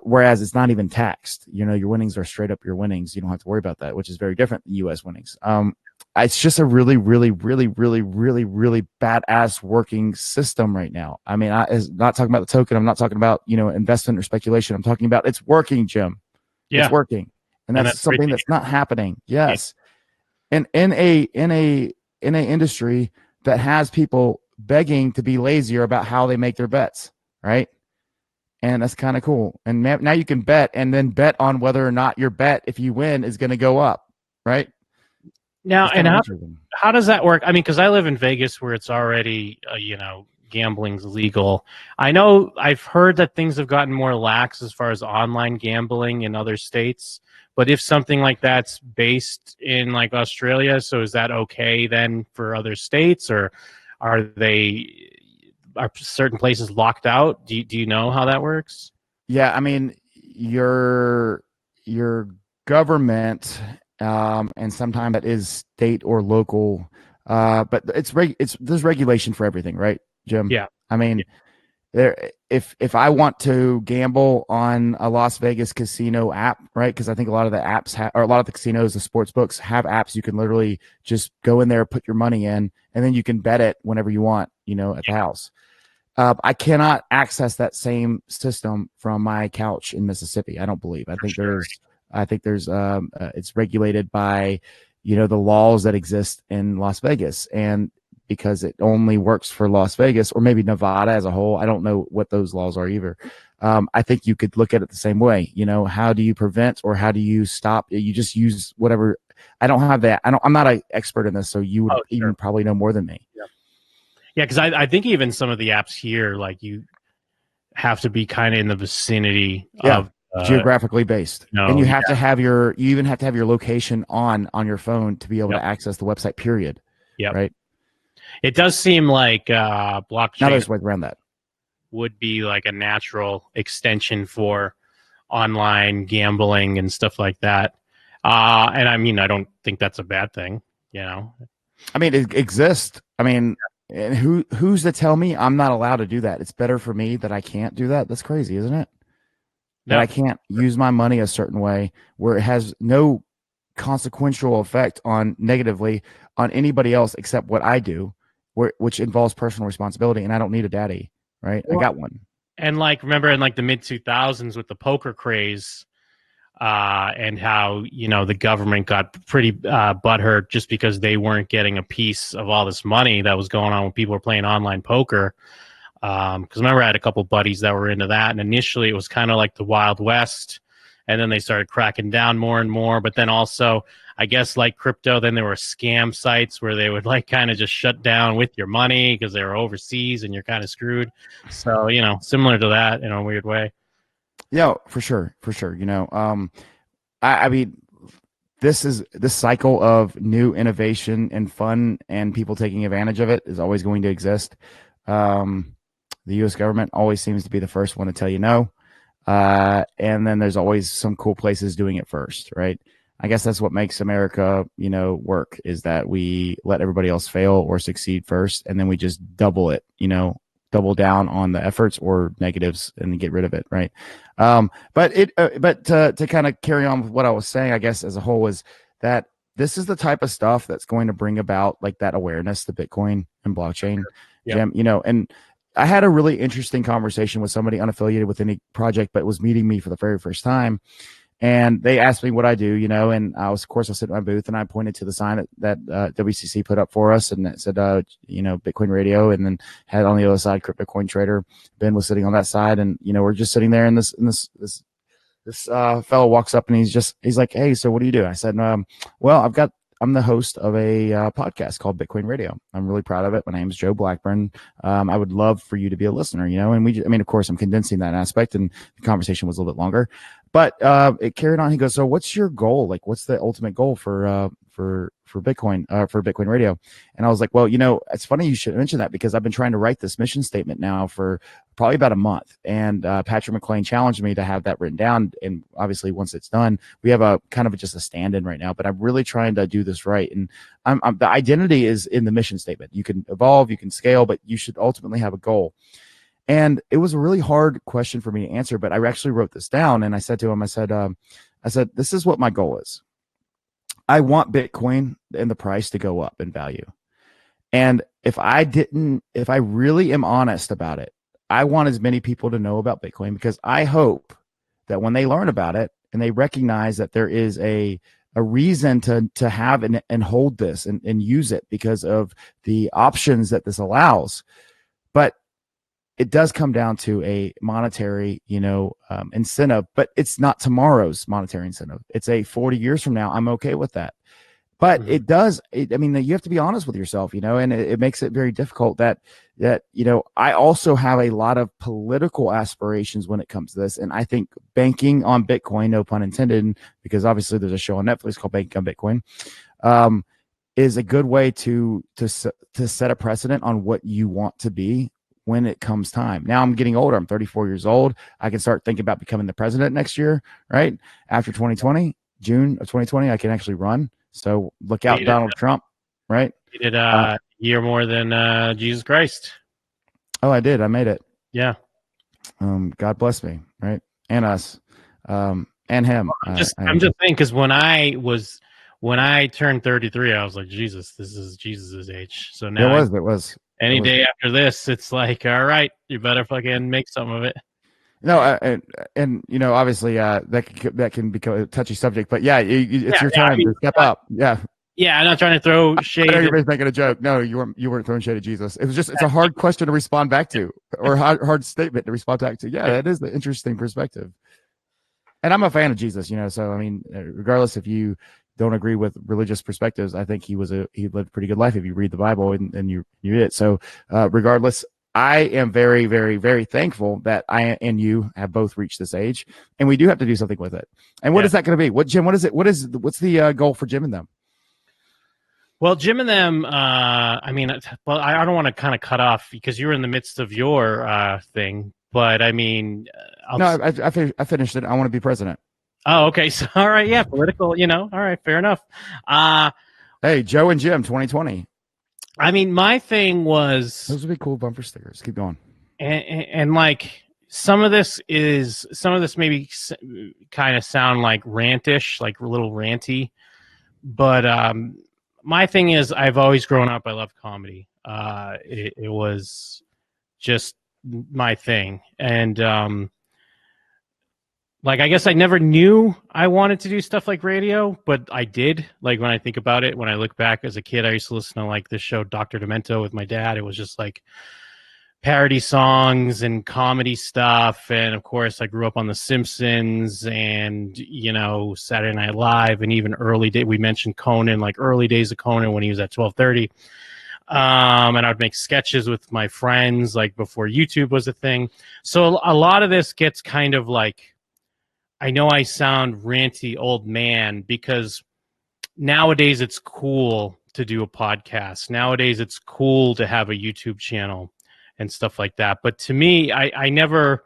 whereas it's not even taxed. Your winnings are straight up your winnings. You don't have to worry about that, which is very different than US winnings. It's just a really, really, really, really, really, really badass working system right now. I mean, I'm not talking about the token. I'm not talking about, investment or speculation. I'm talking about it's working, Jim. Yeah. It's working. And that's something that's not happening. Yes. And in a industry that has people begging to be lazier about how they make their bets, right? And that's kind of cool. And now you can bet, and then bet on whether or not your bet, if you win, is going to go up. right? Now, It's and kind of interesting. how does that work? I mean, because I live in Vegas where it's already, gambling's legal. I know I've heard that things have gotten more lax as far as online gambling in other states. But if something like that's based in like Australia, so is that okay then for other states, or are certain places locked out? Do you know how that works? Yeah, I mean, your government, and sometimes that is state or local, but it's there's regulation for everything, right, Jim? Yeah. I mean, there if I want to gamble on a Las Vegas casino app, right? Because I think a lot of the apps or a lot of the casinos, the sports books have apps you can literally just go in there, put your money in, and then you can bet it whenever you want, at the house. I cannot access that same system from my couch in Mississippi. I don't believe. I think there's it's regulated by, the laws that exist in Las Vegas, and because it only works for Las Vegas or maybe Nevada as a whole. I don't know what those laws are either. I think you could look at it the same way. How do you prevent or how do you stop? You just use whatever. I don't have that. I'm not an expert in this, so you would even probably know more than me. Yeah. Yeah, because I think even some of the apps here, like you have to be kind of in the vicinity of geographically based, and you have to have you even have to have your location on your phone to be able to access the website. Period. Yeah. Right. It does seem like blockchain. Now there's ways around that. Would be like a natural extension for online gambling and stuff like that. And I mean, I don't think that's a bad thing. I mean, it exists. I mean. And who's to tell me I'm not allowed to do that? It's better for me that I can't do that. That's crazy, isn't it? That I can't use my money a certain way where it has no consequential effect negatively on anybody else except what I do, which involves personal responsibility. And I don't need a daddy, right? Well, I got one. And remember in the mid 2000s with the poker craze, and how the government got pretty butthurt just because they weren't getting a piece of all this money that was going on when people were playing online poker. Because remember, I had a couple buddies that were into that, and initially it was kind of like the Wild West, and then they started cracking down more and more. But then also, I guess like crypto, then there were scam sites where they would kind of just shut down with your money because they were overseas and you're kind of screwed. So similar to that in a weird way. Yeah, for sure. I mean, this cycle of new innovation and fun and people taking advantage of it is always going to exist. The U.S. government always seems to be the first one to tell you no, and then there's always some cool places doing it first, right? I guess that's what makes America, work, is that we let everybody else fail or succeed first, and then we just double it, double down on the efforts or negatives and get rid of it, right? But to kind of carry on with what I was saying, I guess as a whole, is that this is the type of stuff that's going to bring about like that awareness to Bitcoin and blockchain, Jim. And I had a really interesting conversation with somebody unaffiliated with any project, but was meeting me for the very first time. And they asked me what I do, and I was sitting in my booth and I pointed to the sign that WCC put up for us, and it said, Bitcoin Radio, and then had on the other side Crypto Coin Trader. Ben was sitting on that side, and we're just sitting there, and this fellow walks up and he's like, "Hey, so what do you do?" I said, "Well, I'm the host of a podcast called Bitcoin Radio. I'm really proud of it. My name's Joe Blackburn. I would love for you to be a listener, and of course, I'm condensing that aspect, and the conversation was a little bit longer, but it carried on. He goes, "So what's your goal? Like, what's the ultimate goal for Bitcoin, for Bitcoin Radio?" And I was like, "Well, it's funny you should mention that, because I've been trying to write this mission statement now for probably about a month. And Patrick McLean challenged me to have that written down. And obviously, once it's done, we have a kind of just a stand-in right now. But I'm really trying to do this right. And the identity is in the mission statement. You can evolve, you can scale, but you should ultimately have a goal." And it was a really hard question for me to answer, but I actually wrote this down, and I said to him, I said, "This is what my goal is. I want Bitcoin and the price to go up in value. And if I really am honest about it, I want as many people to know about Bitcoin, because I hope that when they learn about it and they recognize that there is a reason to have and hold this and use it because of the options that this allows. But it does come down to a monetary, incentive, but it's not tomorrow's monetary incentive. It's a 40 years from now. I'm okay with that. but it does. I mean, you have to be honest with yourself, and it makes it very difficult that I also have a lot of political aspirations when it comes to this. And I think banking on Bitcoin, no pun intended, because obviously there's a show on Netflix called Banking on Bitcoin, is a good way to set a precedent on what you want to be when it comes time. Now I'm getting older. I'm 34 years old. I can start thinking about becoming the president next year, right? After 2020, June of 2020, I can actually run. So look out, Donald Trump, right? You did a year more than Jesus Christ. Oh, I did. I made it. Yeah. God bless me, right? And us, and him. I'm just saying, because when I turned 33, I was like, Jesus, this is Jesus's age. So now it was. Any day after this, it's like, all right, you better fucking make some of it. No, and obviously that can become a touchy subject, but it's your time to step up. Yeah. Yeah, I'm not trying to throw shade. Everybody's making a joke. No, you weren't throwing shade at Jesus. It's a hard question to respond back to, or hard statement to respond back to. Yeah, that is the interesting perspective. And I'm a fan of Jesus, so I mean, regardless if you don't agree with religious perspectives, I think he lived a pretty good life if you read the Bible and you read it. So regardless, I am very, very, very thankful that I and you have both reached this age, and we do have to do something with it. And what is that going to be? What, Jim? What is it? What's the goal for Jim and them? Well, Jim and them, I don't want to kind of cut off because you were in the midst of your thing, but I mean, I finished it. I want to be president. Oh, okay. So, all right. Yeah. Political, all right. Fair enough. Hey, Joe and Jim 2020. I mean, my thing was, those would be cool bumper stickers. Keep going. And like, some of this maybe kind of sound like rantish, like a little ranty, but, my thing is, I've always grown up. I love comedy. It was just my thing. And, like, I guess I never knew I wanted to do stuff like radio, but I did. Like, when I think about it, when I look back as a kid, I used to listen to like this show, Dr. Demento, with my dad. It was just like parody songs and comedy stuff. And of course, I grew up on The Simpsons and, Saturday Night Live, and even we mentioned Conan, like early days of Conan when he was at 12:30. And I'd make sketches with my friends, like before YouTube was a thing. So a lot of this gets kind of like, I know I sound ranty old man because nowadays it's cool to do a podcast. Nowadays it's cool to have a YouTube channel and stuff like that. But to me, I never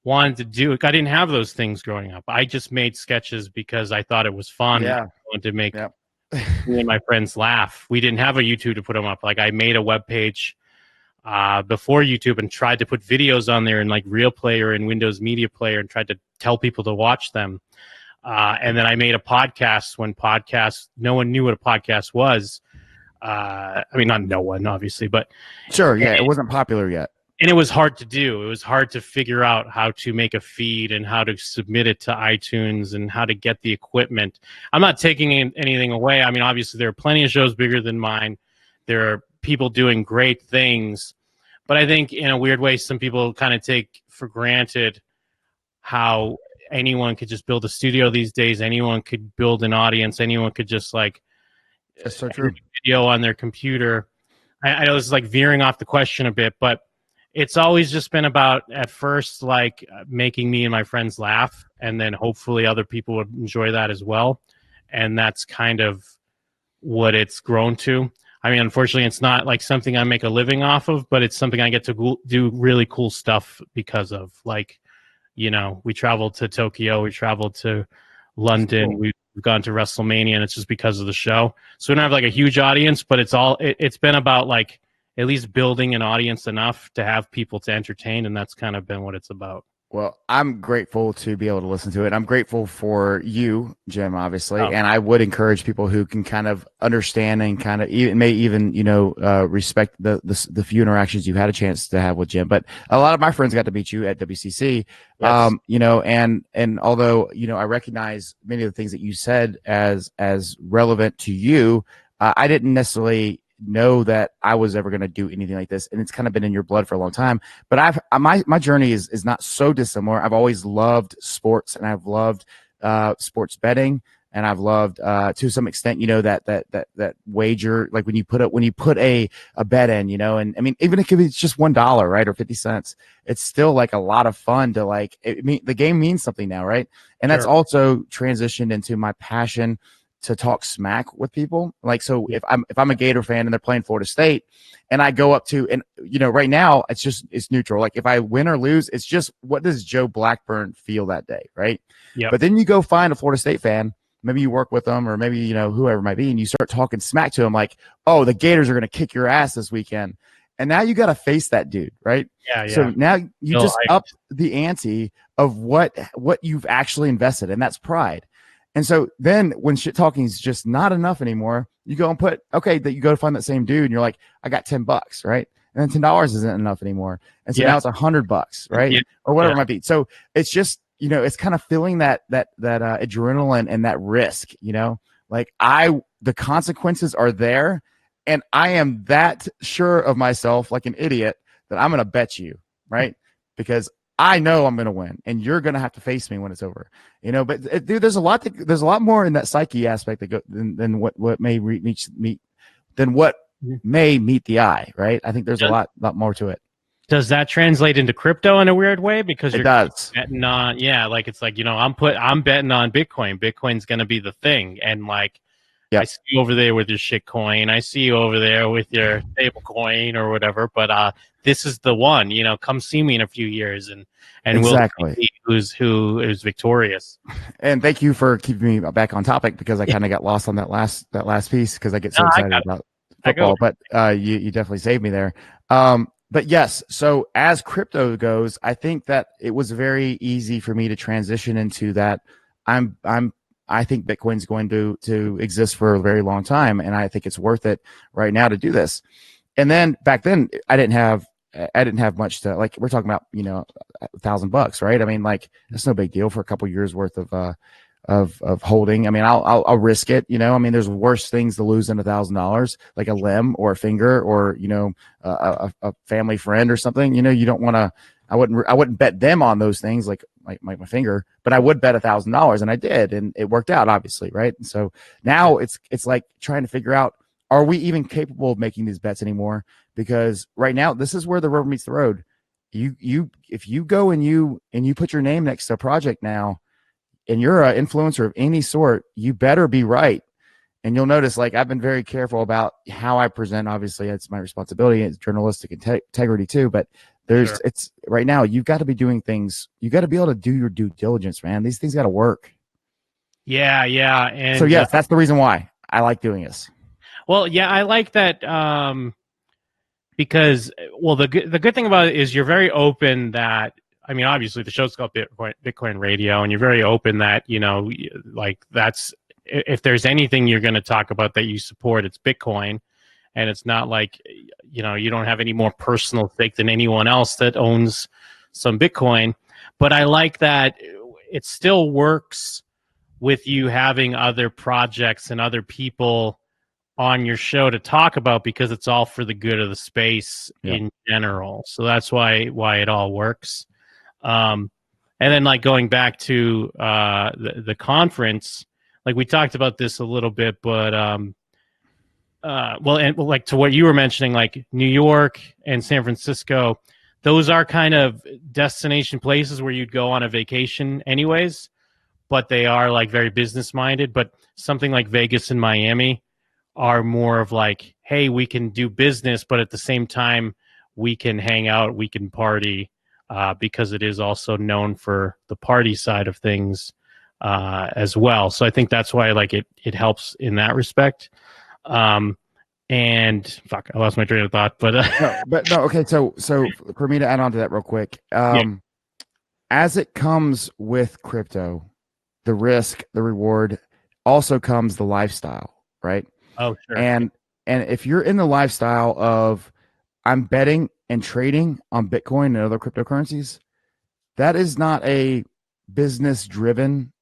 wanted to do it. I didn't have those things growing up. I just made sketches because I thought it was fun. Yeah. I wanted to make me and my friends laugh. We didn't have a YouTube to put them up. Like, I made a web page before YouTube and tried to put videos on there in like Real Player and Windows Media Player and tried to tell people to watch them. And then I made a podcast when no one knew what a podcast was. I mean, not no one, obviously, but sure, yeah, it wasn't popular yet. And it was hard to do. It was hard to figure out how to make a feed and how to submit it to iTunes and how to get the equipment. I'm not taking anything away. I mean, obviously, there are plenty of shows bigger than mine. There are people doing great things. But I think in a weird way, some people kind of take for granted how anyone could just build a studio these days. Anyone could build an audience. Anyone could just like that's so true. Video on their computer. I know this is like veering off the question a bit, but it's always just been about, at first, like making me and my friends laugh, and then hopefully other people would enjoy that as well. And that's kind of what it's grown to. I mean, unfortunately, it's not like something I make a living off of, but it's something I get to do really cool stuff because of. Like, we traveled to Tokyo, we traveled to London, cool. We've gone to WrestleMania, and it's just because of the show. So we don't have like a huge audience, but it's been about like at least building an audience enough to have people to entertain, and that's kind of been what it's about. Well, I'm grateful to be able to listen to it. I'm grateful for you, Jim, obviously, and I would encourage people who can kind of understand and kind of even respect the few interactions you've had a chance to have with Jim. But a lot of my friends got to meet you at WCC, yes. And although I recognize many of the things that you said as relevant to you, I didn't necessarily know that I was ever going to do anything like this, and it's kind of been in your blood for a long time. But my journey is not so dissimilar. I've always loved sports, and I've loved sports betting. and I've loved to some extent, that wager, like when you put a bet in, and I mean, even if it's just $1, right, or 50 cents, it's still like a lot of fun to like. The game means something now, right? And that's also transitioned into my passion to talk smack with people. Like, so if I'm a Gator fan and they're playing Florida State, and I go up to, and right now it's neutral. Like if I win or lose, it's just, what does Joe Blackburn feel that day, right? Yeah. But then you go find a Florida State fan, maybe you work with them, or maybe whoever it might be, and you start talking smack to them, like, oh, the Gators are going to kick your ass this weekend, and now you got to face that dude, right? Yeah. So now you just up the ante of what you've actually invested, and that's pride. And so then when shit talking is just not enough anymore, you go and you go to find that same dude and you're like, I got $10, right? And then $10 isn't enough anymore. And so now it's $100, right? Or whatever it might be. So it's just, it's kind of feeling that adrenaline and that risk, like the consequences are there. And I am that sure of myself, like an idiot, that I'm going to bet you, right? Because I know I'm going to win, and you're going to have to face me when it's over, But dude, there's a lot more in that psyche aspect than what may meet the eye, right? I think there's a lot more to it. Does that translate into crypto in a weird way? Because it does. Betting on, like it's like I'm betting on Bitcoin. Bitcoin's going to be the thing, and like. Yep. I see you over there with your shit coin. I see you over there with your stable coin or whatever. But this is the one. Come see me in a few years, and exactly. We'll see who is victorious. And thank you for keeping me back on topic, because I kind of got lost on that last piece because I get so excited about football. But you definitely saved me there. But yes, so as crypto goes, I think that it was very easy for me to transition into that. I think Bitcoin's going to exist for a very long time, and I think it's worth it right now to do this. And then back then, I didn't have much to, like, we're talking about $1,000, right? I mean, like, that's no big deal for a couple years worth of holding. I mean, I'll risk it. I mean, there's worse things to lose than $1,000, like a limb or a finger or a family friend or something. You don't want to. I wouldn't bet them on those things, like my finger, but I would bet $1,000, and I did, and it worked out, obviously, right? And so now it's like trying to figure out, are we even capable of making these bets anymore? Because right now, this is where the rubber meets the road. If you go and you put your name next to a project now, and you're an influencer of any sort, you better be right. And you'll notice, like, I've been very careful about how I present. Obviously, it's my responsibility. It's journalistic integrity too, but it's right now, you've got to be doing things. You got to be able to do your due diligence, man. These things got to work. Yeah. And so yes, that's the reason why I like doing this. Well, yeah, I like that because, well, the good thing about it is you're very open that, I mean, obviously the show's called Bitcoin Radio, and you're very open that, like, that's, if there's anything you're going to talk about that you support, it's Bitcoin. And it's not like, you don't have any more personal stake than anyone else that owns some Bitcoin. But I like that it still works with you having other projects and other people on your show to talk about, because it's all for the good of the space in general. So that's why it all works. And then, like, going back to the conference, like, we talked about this a little bit, but and like, to what you were mentioning, like New York and San Francisco, those are kind of destination places where you'd go on a vacation anyways, but they are like very business minded. But something like Vegas and Miami are more of like, hey, we can do business, but at the same time, we can hang out, we can party, because it is also known for the party side of things as well. So I think that's why, like, it helps in that respect. And fuck, I lost my train of thought, but okay. So for me to add on to that real quick, as it comes with crypto, the risk, the reward, also comes the lifestyle, right? Oh, sure. And if you're in the lifestyle of, I'm betting and trading on Bitcoin and other cryptocurrencies, that is not a business driven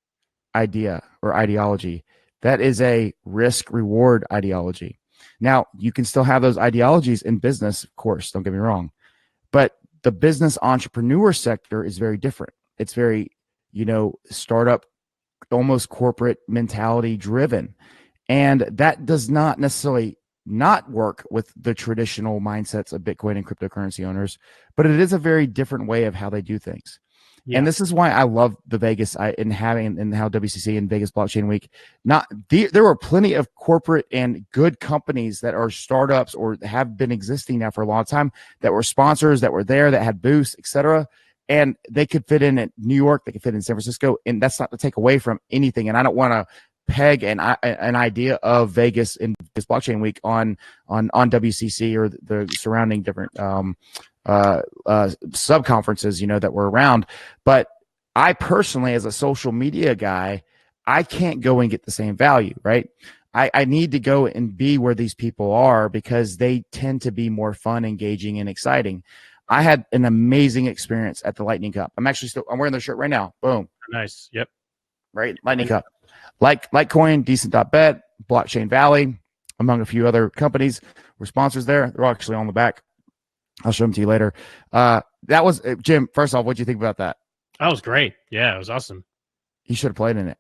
idea or ideology. That is a risk reward ideology. Now, you can still have those ideologies in business, of course, don't get me wrong, but the business entrepreneur sector is very different. It's very, startup almost corporate mentality driven. And that does not necessarily not work with the traditional mindsets of Bitcoin and cryptocurrency owners, but it is a very different way of how they do things. Yeah. And this is why I love the Vegas and how WCC and Vegas Blockchain Week. There were plenty of corporate and good companies that are startups or have been existing now for a long time that were sponsors, that were there, that had booths, etc. And they could fit in at New York, they could fit in San Francisco, and that's not to take away from anything. And I don't want to peg an idea of Vegas in this Blockchain Week on WCC or the surrounding different sub conferences, that were around. But I personally, as a social media guy, I can't go and get the same value, right? I need to go and be where these people are because they tend to be more fun, engaging, and exciting. I had an amazing experience at the Lightning Cup. I'm wearing their shirt right now. Boom. Nice. Yep. Right. Lightning Cup. Litecoin, Decent.bet, Blockchain Valley, among a few other companies were sponsors there. They're actually on the back. I'll show them to you later. That was, Jim, first off, what do you think about that? That was great. Yeah, it was awesome. You should have played in it.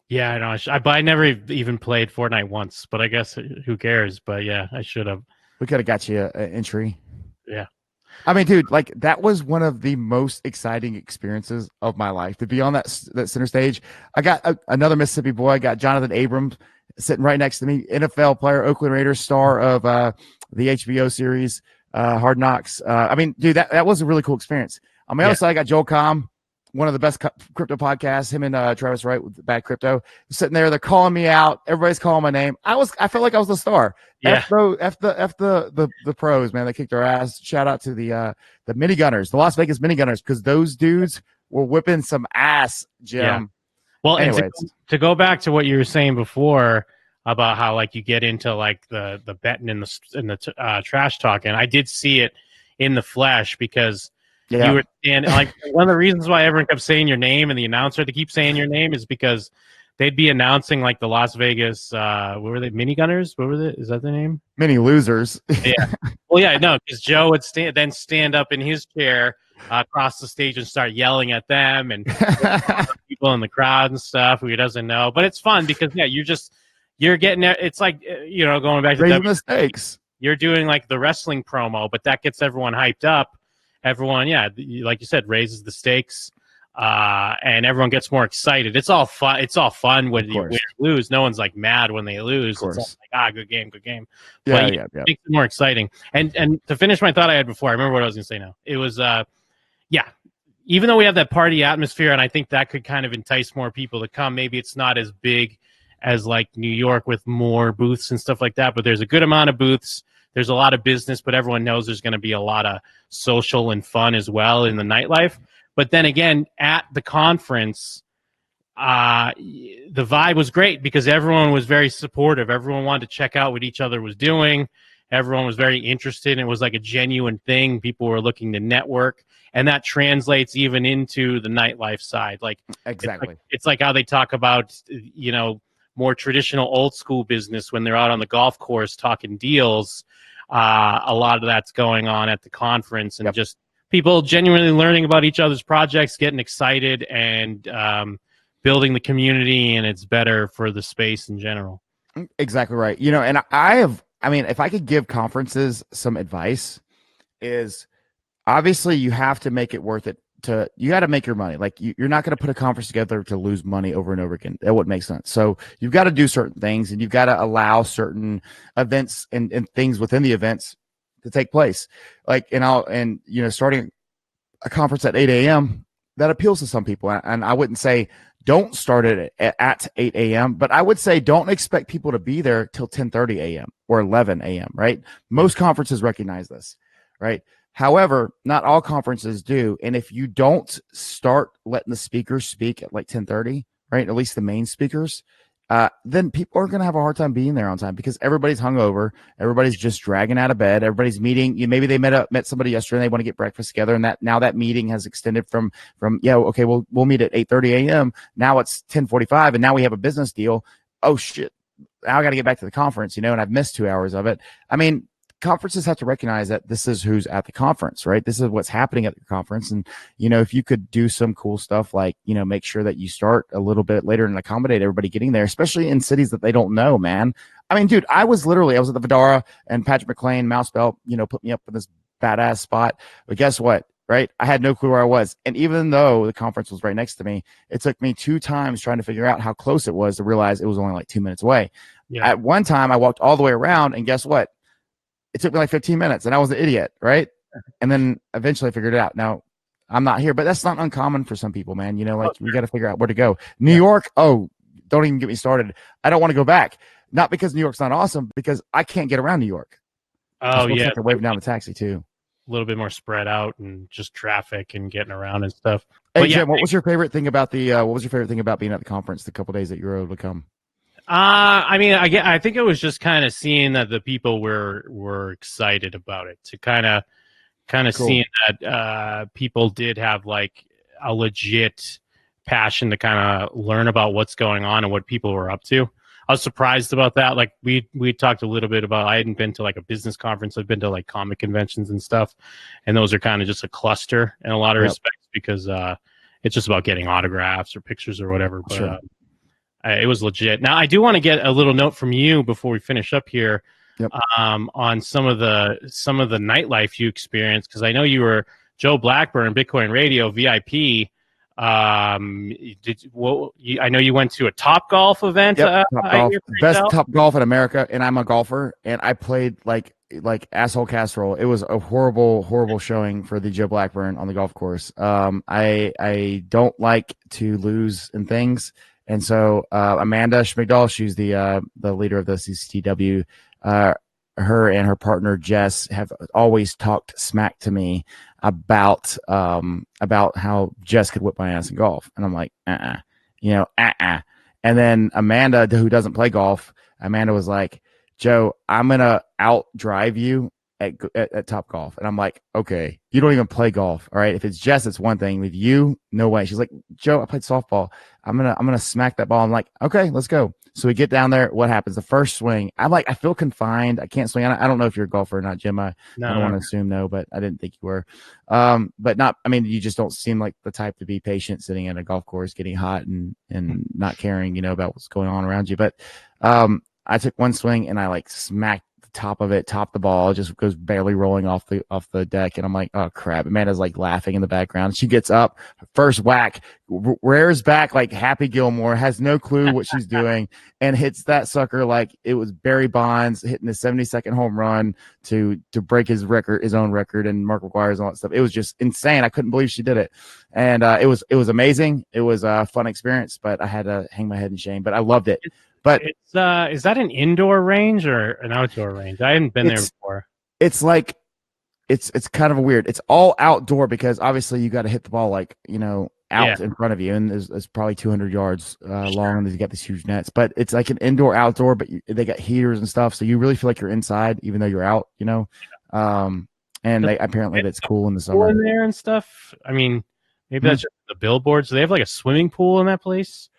Yeah, I know. But I never even played Fortnite once, but I guess who cares? But yeah, I should have. We could have got you an entry. Yeah. I mean, dude, that was one of the most exciting experiences of my life to be on that center stage. I got another Mississippi boy. I got Jonathan Abrams sitting right next to me, NFL player, Oakland Raiders star of the HBO series, Hard Knocks. I mean, dude, that was a really cool experience. On my other side, I got Joel Comm, one of the best crypto podcasts, him and Travis Wright with Bad Crypto, sitting there. They're calling me out. Everybody's calling my name. I felt like I was the star. Yeah. F the pros, man. They kicked our ass. Shout out to the mini gunners, the Las Vegas mini gunners, because those dudes were whipping some ass, Jim. Yeah. Well, anyways. And to go back to what you were saying before about how you get into the betting and the trash talking, I did see it in the flesh because. Yeah. You were one of the reasons why everyone kept saying your name and the announcer to keep saying your name is because they'd be announcing the Las Vegas what were they, mini gunners? What were they? Is that the name? Mini losers. Yeah. Well, yeah, no, because Joe would stand up in his chair across the stage and start yelling at them and people in the crowd and stuff who he doesn't know. But it's fun because you're getting there. It's going back to raising the stakes. You're doing the wrestling promo, but that gets everyone hyped up. Everyone, like you said, raises the stakes, and everyone gets more excited. It's all fun. It's all fun when you win or lose. No one's mad when they lose. It's all good game. Yeah, but it makes it more exciting. And to finish my thought I had before, I remember what I was going to say now. It was, even though we have that party atmosphere, and I think that could kind of entice more people to come. Maybe it's not as big as New York with more booths and stuff like that, but there's a good amount of booths. There's a lot of business, but everyone knows there's going to be a lot of social and fun as well in the nightlife. But then again, at the conference, the vibe was great because everyone was very supportive. Everyone wanted to check out what each other was doing. Everyone was very interested. It was a genuine thing. People were looking to network, and that translates even into the nightlife side. Exactly. It's how they talk about, more traditional old school business when they're out on the golf course talking deals. A lot of that's going on at the conference and just people genuinely learning about each other's projects, getting excited, and building the community, and it's better for the space in general. Exactly right. And if I could give conferences some advice, is obviously you have to make it worth it. You got to make your money. You're not going to put a conference together to lose money over and over again. That wouldn't make sense. So you've got to do certain things, and you've got to allow certain events and things within the events to take place. Starting a conference at 8 a.m. that appeals to some people. And I wouldn't say don't start it at 8 a.m., but I would say don't expect people to be there till 10:30 a.m. or 11 a.m. Right? Most conferences recognize this, right? However, not all conferences do. And if you don't start letting the speakers speak at 10:30, right, at least the main speakers, then people are going to have a hard time being there on time because everybody's hungover. Everybody's just dragging out of bed. Everybody's meeting. Maybe they met somebody yesterday and they want to get breakfast together. And that meeting has extended from okay, we'll meet at 8:30 a.m. Now it's 10:45 and now we have a business deal. Oh shit. Now I got to get back to the conference, and I've missed 2 hours of it. I mean, conferences have to recognize that this is who's at the conference, right? This is what's happening at the conference. And, if you could do some cool stuff, like, make sure that you start a little bit later and accommodate everybody getting there, especially in cities that they don't know, man. I mean, dude, I was at the Vidara, and Patrick McLean, Mouse Belt, put me up in this badass spot. But guess what? Right? I had no clue where I was. And even though the conference was right next to me, it took me 2 times trying to figure out how close it was to realize it was only like 2 minutes away. Yeah. At one time, I walked all the way around, and guess what? It took me like 15 minutes, and I was an idiot, right? And then eventually I figured it out. Now, I'm not here, but that's not uncommon for some people, man. We got to figure out where to go. New York, don't even get me started. I don't want to go back. Not because New York's not awesome, because I can't get around New York. Oh, yeah. They're waving down the taxi, too. A little bit more spread out and just traffic and getting around and stuff. Hey, Jim, what was your favorite thing about being at the conference the couple days that you were able to come? I mean, I think it was just kind of seeing that the people were excited about it, to kind of cool. Seeing that people did have like a legit passion to kind of learn about what's going on and what people were up to. I was surprised about that. Like we talked a little bit about, I hadn't been to like a business conference. I've been to like comic conventions and stuff. And those are kind of just a cluster in a lot of respects, because it's just about getting autographs or pictures or whatever. But sure. It was legit. Now, I do want to get a little note from you before we finish up here on some of the nightlife you experienced, because I know you were Joe Blackburn, Bitcoin Radio VIP. I know you went to a Top Golf event. Top Golf. Best Top Golf in America, and I'm a golfer, and I played like asshole casserole. It was a horrible showing for the Joe Blackburn on the golf course. I don't like to lose in things, and so Amanda Schmigdal, she's the leader of the CCTW. Her and her partner Jess have always talked smack to me about how Jess could whip my ass in golf, and I'm like, And then Amanda, who doesn't play golf, Amanda was like, Joe, I'm gonna outdrive you at Top Golf, and I'm like, okay, you don't even play golf, all right? If it's Jess, it's one thing. With you, no way. She's like, Joe, I played softball. I'm gonna smack that ball. I'm like, okay, let's go. So we get down there. What happens? The first swing, I'm like, I feel confined. I can't swing. I don't know if you're a golfer or not, Jim. I don't want to assume no, but I didn't think you were. But not. I mean, you just don't seem like the type to be patient sitting at a golf course, getting hot and not caring, about what's going on around you. But I took one swing and I like smacked top the ball. It just goes barely rolling off the deck, and I'm like, oh crap. Amanda's like laughing in the background. She gets up, first whack, rears back like Happy Gilmore, has no clue what she's doing, and hits that sucker like it was Barry Bonds hitting the 72nd home run to break his own record, and Mark McGwire's and all that stuff. It was just insane. I couldn't believe she did it, and it was amazing. It was a fun experience, but I had to hang my head in shame. But I loved it. But is that an indoor range or an outdoor range? I hadn't been there before. It's like it's kind of weird. It's all outdoor because obviously you got to hit the ball like out in front of you, and there's probably 200 yards long, and you got these huge nets. But it's like an indoor outdoor, but they got heaters and stuff, so you really feel like you're inside even though you're out. And apparently that's cool in the summer. In there and stuff. I mean, maybe that's just the billboards. Do they have like a swimming pool in that place?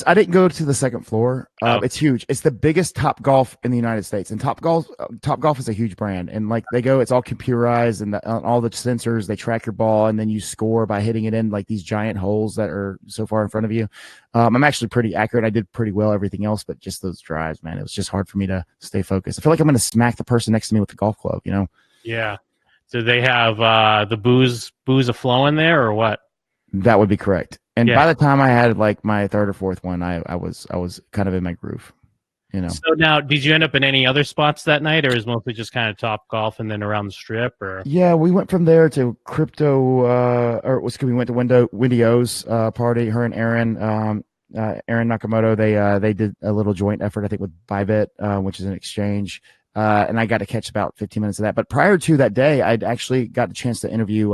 I didn't go to the second floor. It's huge. It's the biggest Top Golf in the United States, and Top Golf is a huge brand. And like it's all computerized, and all the sensors, they track your ball, and then you score by hitting it in like these giant holes that are so far in front of you. I'm actually pretty accurate. I did pretty well everything else, but just those drives, man, it was just hard for me to stay focused. I feel like I'm going to smack the person next to me with the golf club. Yeah. Do they have the booze a flowing there or what? That would be correct. And by the time I had like my third or fourth one, I was kind of in my groove, So now, did you end up in any other spots that night, or is mostly just kind of Top Golf and then around the strip? Or yeah, we went from there to we went to Wendy O's party. Her and Aaron Nakamoto, they did a little joint effort, I think, with Bybit, which is an exchange. And I got to catch about 15 minutes of that. But prior to that day, I'd actually got the chance to interview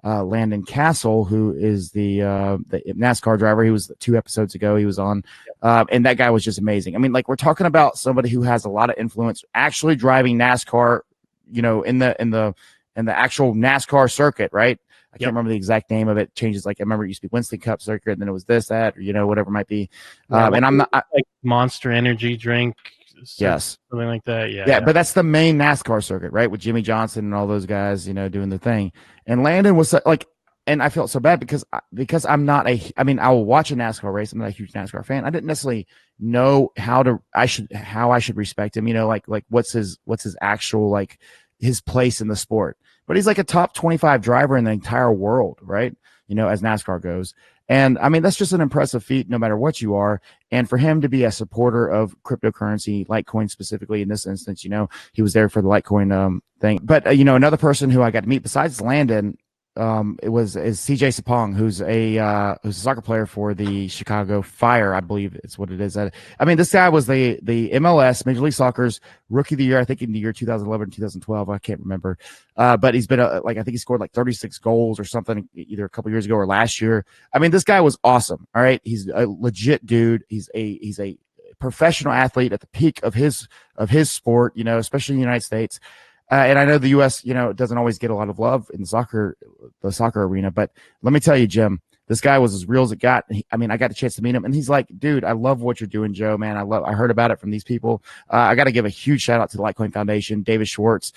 Landon Castle, who is the NASCAR driver. He was 2 episodes ago. He was on, and that guy was just amazing. I mean, like, we're talking about somebody who has a lot of influence, actually driving NASCAR, in the actual NASCAR circuit, right? I can't remember the exact name of it. Changes, like I remember it used to be Winston Cup circuit, and then it was this, that, or whatever it might be. And I'm not like Monster Energy drink. Yes. something like that. Yeah, but that's the main NASCAR circuit, right? With Jimmy Johnson and all those guys, doing the thing. And Landon was like, and I felt so bad because I'm not I mean, I will watch a NASCAR race. I'm not a huge NASCAR fan. I didn't necessarily know how I should respect him, like what's his actual, like, his place in the sport. But he's like a top 25 driver in the entire world, right? As NASCAR goes. And I mean, that's just an impressive feat no matter what you are. And for him to be a supporter of cryptocurrency, Litecoin specifically in this instance, he was there for the Litecoin thing. But, another person who I got to meet besides Landon, is CJ Sapong, who's a soccer player for the Chicago Fire, I believe it's what it is. I mean, this guy was the MLS, Major League Soccer's Rookie of the Year, I think in the year 2011, 2012. I can't remember. But he's been I think he scored like 36 goals or something either a couple years ago or last year. I mean, this guy was awesome. All right. He's a legit dude. He's a professional athlete at the peak of his sport, especially in the United States. And I know the U.S., doesn't always get a lot of love in the soccer arena. But let me tell you, Jim, this guy was as real as it got. I mean, I got a chance to meet him, and he's like, dude, I love what you're doing, Joe, man. I heard about it from these people. I got to give a huge shout out to the Litecoin Foundation, David Schwartz,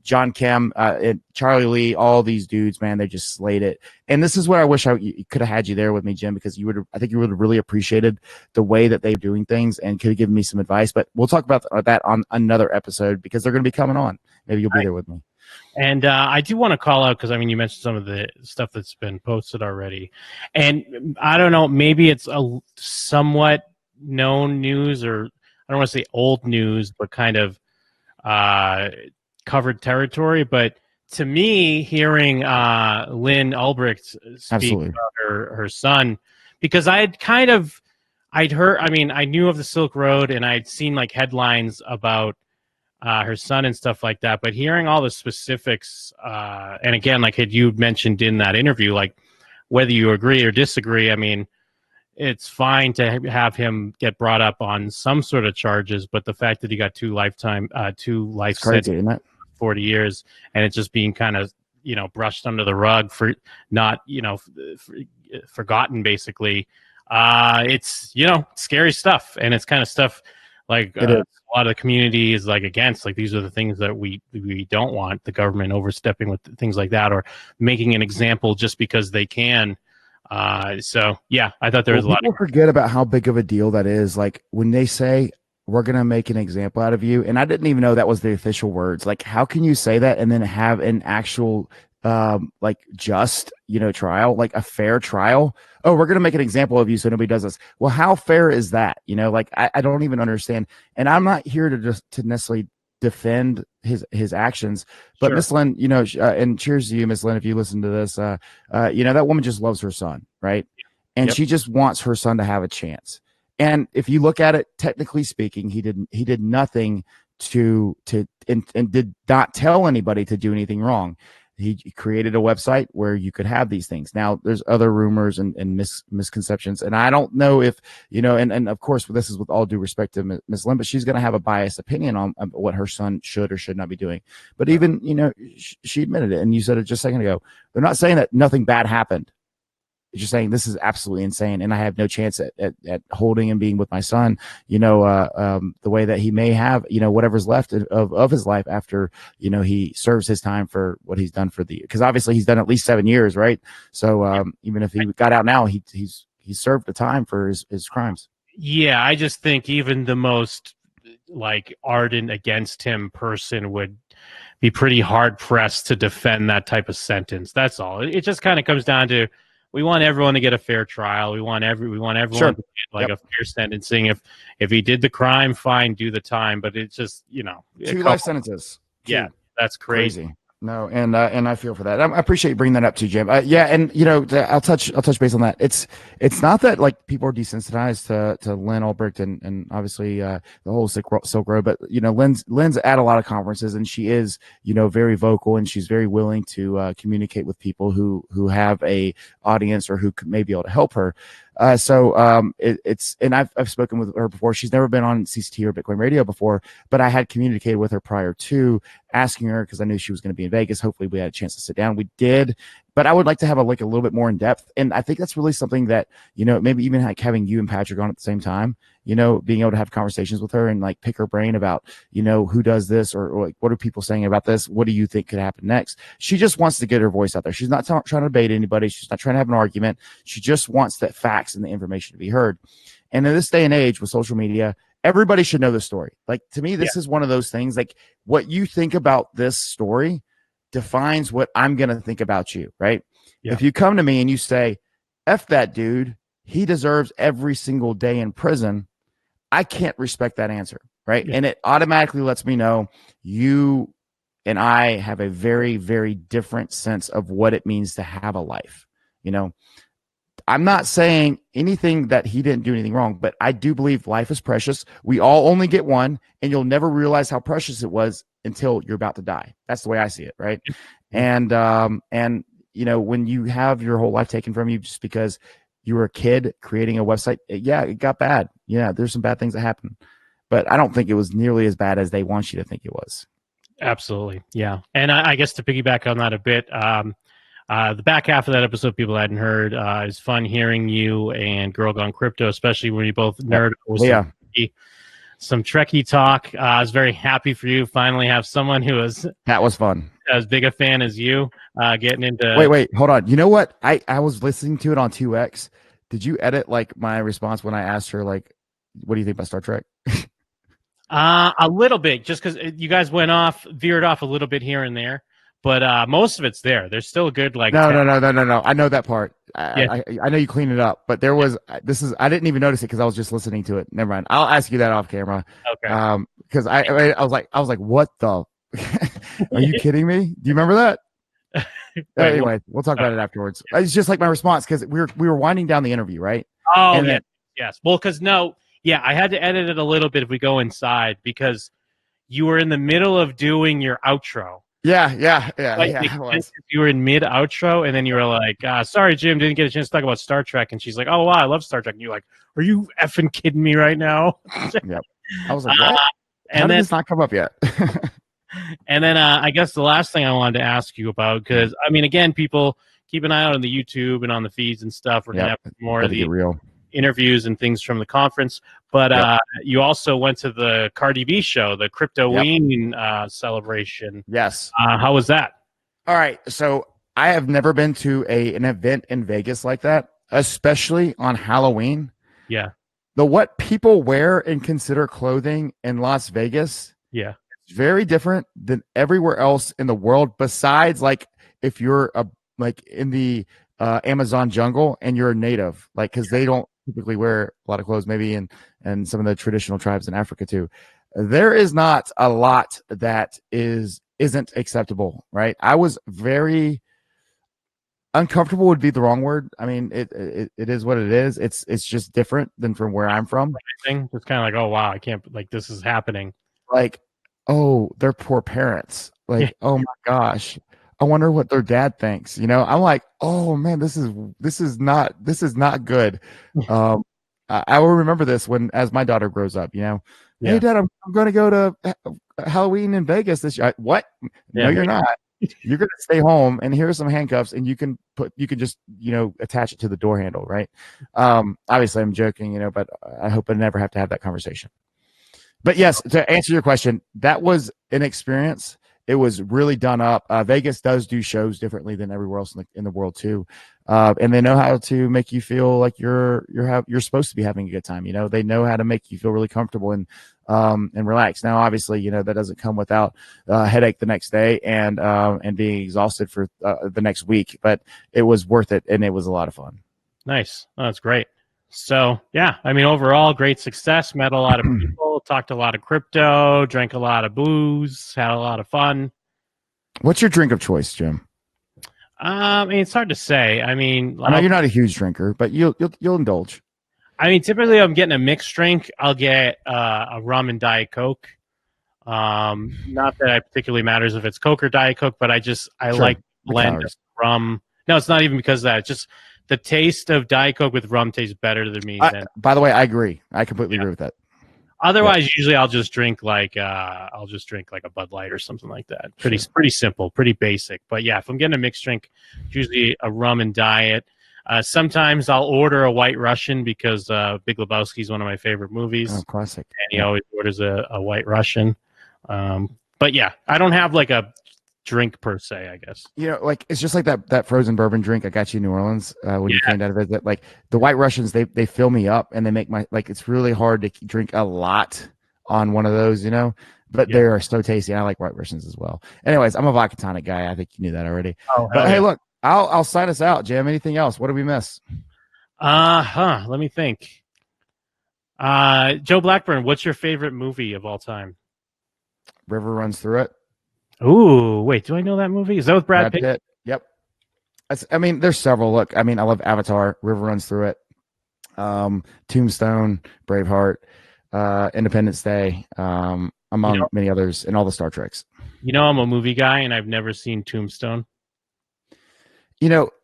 John Kim, and Charlie Lee, all these dudes, man, they just slayed it. And this is what I wish I could have had you there with me, Jim, because I think you would have really appreciated the way that they're doing things and could have given me some advice. But we'll talk about that on another episode because they're going to be coming on. Maybe you'll be there with me. And I do want to call out, because I mean, you mentioned some of the stuff that's been posted already, and I don't know, maybe it's a somewhat known news, or I don't want to say old news, but kind of covered territory. But to me, hearing Lynn Ulbricht speak Absolutely. about her son, because I'd heard, I mean, I knew of the Silk Road, and I'd seen like headlines about her son and stuff like that, but hearing all the specifics, and again, like you mentioned in that interview, like whether you agree or disagree, I mean, it's fine to have him get brought up on some sort of charges, but the fact that he got two life sentences, isn't it? 40 years, and it's just being kind of brushed under the rug for not forgotten basically. It's scary stuff, and it's kind of stuff like a lot of the community is like against, like these are the things that we don't want the government overstepping with things like that, or making an example just because they can. So yeah, I thought there was a lot. People forget about how big of a deal that is. Like when they say we're gonna make an example out of you, and I didn't even know that was the official words. Like, how can you say that and then have an actual like just trial, like a fair trial? Oh, we're gonna make an example of you so nobody does this. Well, how fair is that? Like I don't even understand. And I'm not here to necessarily defend his actions, but Sure. Miss Lynn, and cheers to you, Miss Lynn, if you listen to this. That woman just loves her son, right? And Yep. she just wants her son to have a chance. And if you look at it, technically speaking, he did nothing and did not tell anybody to do anything wrong. He created a website where you could have these things. Now, there's other rumors and misconceptions, and I don't know if and of course, this is with all due respect to Ms. Lynn, but she's going to have a biased opinion on what her son should or should not be doing. But even she admitted it, and you said it just a second ago. They're not saying that nothing bad happened. You're saying this is absolutely insane, and I have no chance at holding and being with my son, the way that he may have, whatever's left of his life after, he serves his time for what he's done because obviously he's done at least 7 years, right? So even if he got out now, he's served the time for his crimes. Yeah, I just think even the most like ardent against him person would be pretty hard pressed to defend that type of sentence. That's all. It just kind of comes down to, we want everyone to get a fair trial. We want everyone Sure. to get like a fair sentencing. If he did the crime, fine, do the time. But it's just 2 life sentences. Yeah, that's crazy. No, and I feel for that. I appreciate you bringing that up too, Jim. Yeah, and I'll touch base on that. It's not that like people are desensitized to Lynn Ulbricht and obviously the whole Silk Road, but Lynn's at a lot of conferences, and she is very vocal, and she's very willing to communicate with people who have a audience or who may be able to help her. And I've spoken with her before. She's never been on CCT or Bitcoin Radio before, but I had communicated with her prior to asking her, because I knew she was going to be in Vegas. Hopefully we had a chance to sit down. We did. but I would like to have a little bit more in depth. And I think that's really something that, maybe even like having you and Patrick on at the same time, being able to have conversations with her and like pick her brain about, who does this or like, what are people saying about this? What do you think could happen next? She just wants to get her voice out there. She's not trying to debate anybody. She's not trying to have an argument. She just wants the facts and the information to be heard. And in this day and age with social media, everybody should know the story. Like, to me, this is one of those things, like, what you think about this story defines what I'm going to think about you, right? Yeah. If you come to me and you say, F that dude, he deserves every single day in prison, I can't respect that answer, right? Yeah. And it automatically lets me know you and I have a very, very different sense of what it means to have a life. I'm not saying anything that he didn't do anything wrong, but I do believe life is precious. We all only get one, and you'll never realize how precious it was until you're about to die. That's the way I see it, right? And when you have your whole life taken from you just because you were a kid creating a website, it got bad. Yeah, there's some bad things that happen, but I don't think it was nearly as bad as they want you to think it was. Absolutely, yeah. And I guess to piggyback on that a bit, the back half of that episode people hadn't heard. It's fun hearing you and Girl Gone Crypto, especially when you both nerd over some Trekkie talk. I was very happy for you. Finally have someone who was fun. As big a fan as you getting into. Wait, hold on. You know what? I was listening to it on 2X. Did you edit like my response when I asked her like, what do you think about Star Trek? A little bit, just because you guys veered off a little bit here and there. But most of it's there. There's still a good like. No. I know that part. I know you cleaned it up, but there was I didn't even notice it because I was just listening to it. Never mind. I'll ask you that off camera. Okay. Because I was like, what the? Are you kidding me? Do you remember that? Anyway, we'll talk about it afterwards. It's just like my response because we were winding down the interview, right? Oh, and yes. Well, because I had to edit it a little bit if we go inside because you were in the middle of doing your outro. Yeah. You were in mid outro, and then you were like, "Sorry, Jim, didn't get a chance to talk about Star Trek." And she's like, "Oh wow, I love Star Trek." And you're like, "Are you effing kidding me right now?" Yep. I was like, "What? How did this not come up yet?" And then I guess the last thing I wanted to ask you about, because I mean, again, people keep an eye out on the YouTube and on the feeds and stuff. We're gonna have more of the interviews and things from the conference, but you also went to the Cardi B show, the Cryptoween celebration. Yes. How was that? All right, so I have never been to an event in Vegas like that, especially on Halloween. Yeah. What people wear and consider clothing in Las Vegas, it's very different than everywhere else in the world. Besides, like if you're like in the Amazon jungle and you're a native, like because they don't typically wear a lot of clothes, maybe and some of the traditional tribes in Africa too. There is not a lot that isn't acceptable, right? I was very uncomfortable would be the wrong word. I mean, it is what it is. It's just different than from where I'm from. It's kind of like, oh wow, I can't, like, this is happening. Like, oh, they're poor parents. Like, oh my gosh, I wonder what their dad thinks. I'm like, oh man, this is not good. I will remember this as my daughter grows up. Hey, Dad, I'm going to go to Halloween in Vegas this year. What? No, you're not. You're going to stay home, and here's some handcuffs, and you can just attach it to the door handle, right? Obviously, I'm joking, but I hope I never have to have that conversation. But yes, to answer your question, that was an experience. It was really done up. Vegas does do shows differently than everywhere else in the world too, and they know how to make you feel like you're supposed to be having a good time. They know how to make you feel really comfortable and relaxed. Now, obviously, that doesn't come without a headache the next day and being exhausted for the next week. But it was worth it, and it was a lot of fun. Nice, that's great. So yeah, I mean, overall, great success. Met a lot of people, talked a lot of crypto, drank a lot of booze, had a lot of fun. What's your drink of choice, Jim? I mean, it's hard to say. I mean, I know you're not a huge drinker, but you'll indulge. I mean, typically I'm getting a mixed drink. I'll get a rum and Diet Coke. Not that it particularly matters if it's Coke or Diet Coke, but I like blend of rum. No, it's not even because of that. It's just the taste of Diet Coke with rum tastes better to me. By the way, I agree. I completely agree with that. Otherwise, usually I'll just drink like a Bud Light or something like that. Pretty simple, pretty basic. But yeah, if I'm getting a mixed drink, it's usually a rum and diet. Sometimes I'll order a White Russian because Big Lebowski is one of my favorite movies. Oh, classic. And he always orders a White Russian. But yeah, I don't have like a drink per se, I guess. Like it's just like that frozen bourbon drink I got you in New Orleans when you came down to visit. Like the White Russians, they fill me up and they make my, like, it's really hard to drink a lot on one of those, but they are so tasty. And I like White Russians as well. Anyways, I'm a vodka tonic guy. I think you knew that already. But hey, look, I'll sign us out, Jim. Anything else? What did we miss? Let me think. Joe Blackburn, what's your favorite movie of all time? River Runs Through It. Ooh, wait, do I know that movie? Is that with Brad Pitt? Yep. There's several. Look, I love Avatar, River Runs Through It, Tombstone, Braveheart, Independence Day, among many others, and all the Star Treks. I'm a movie guy, and I've never seen Tombstone.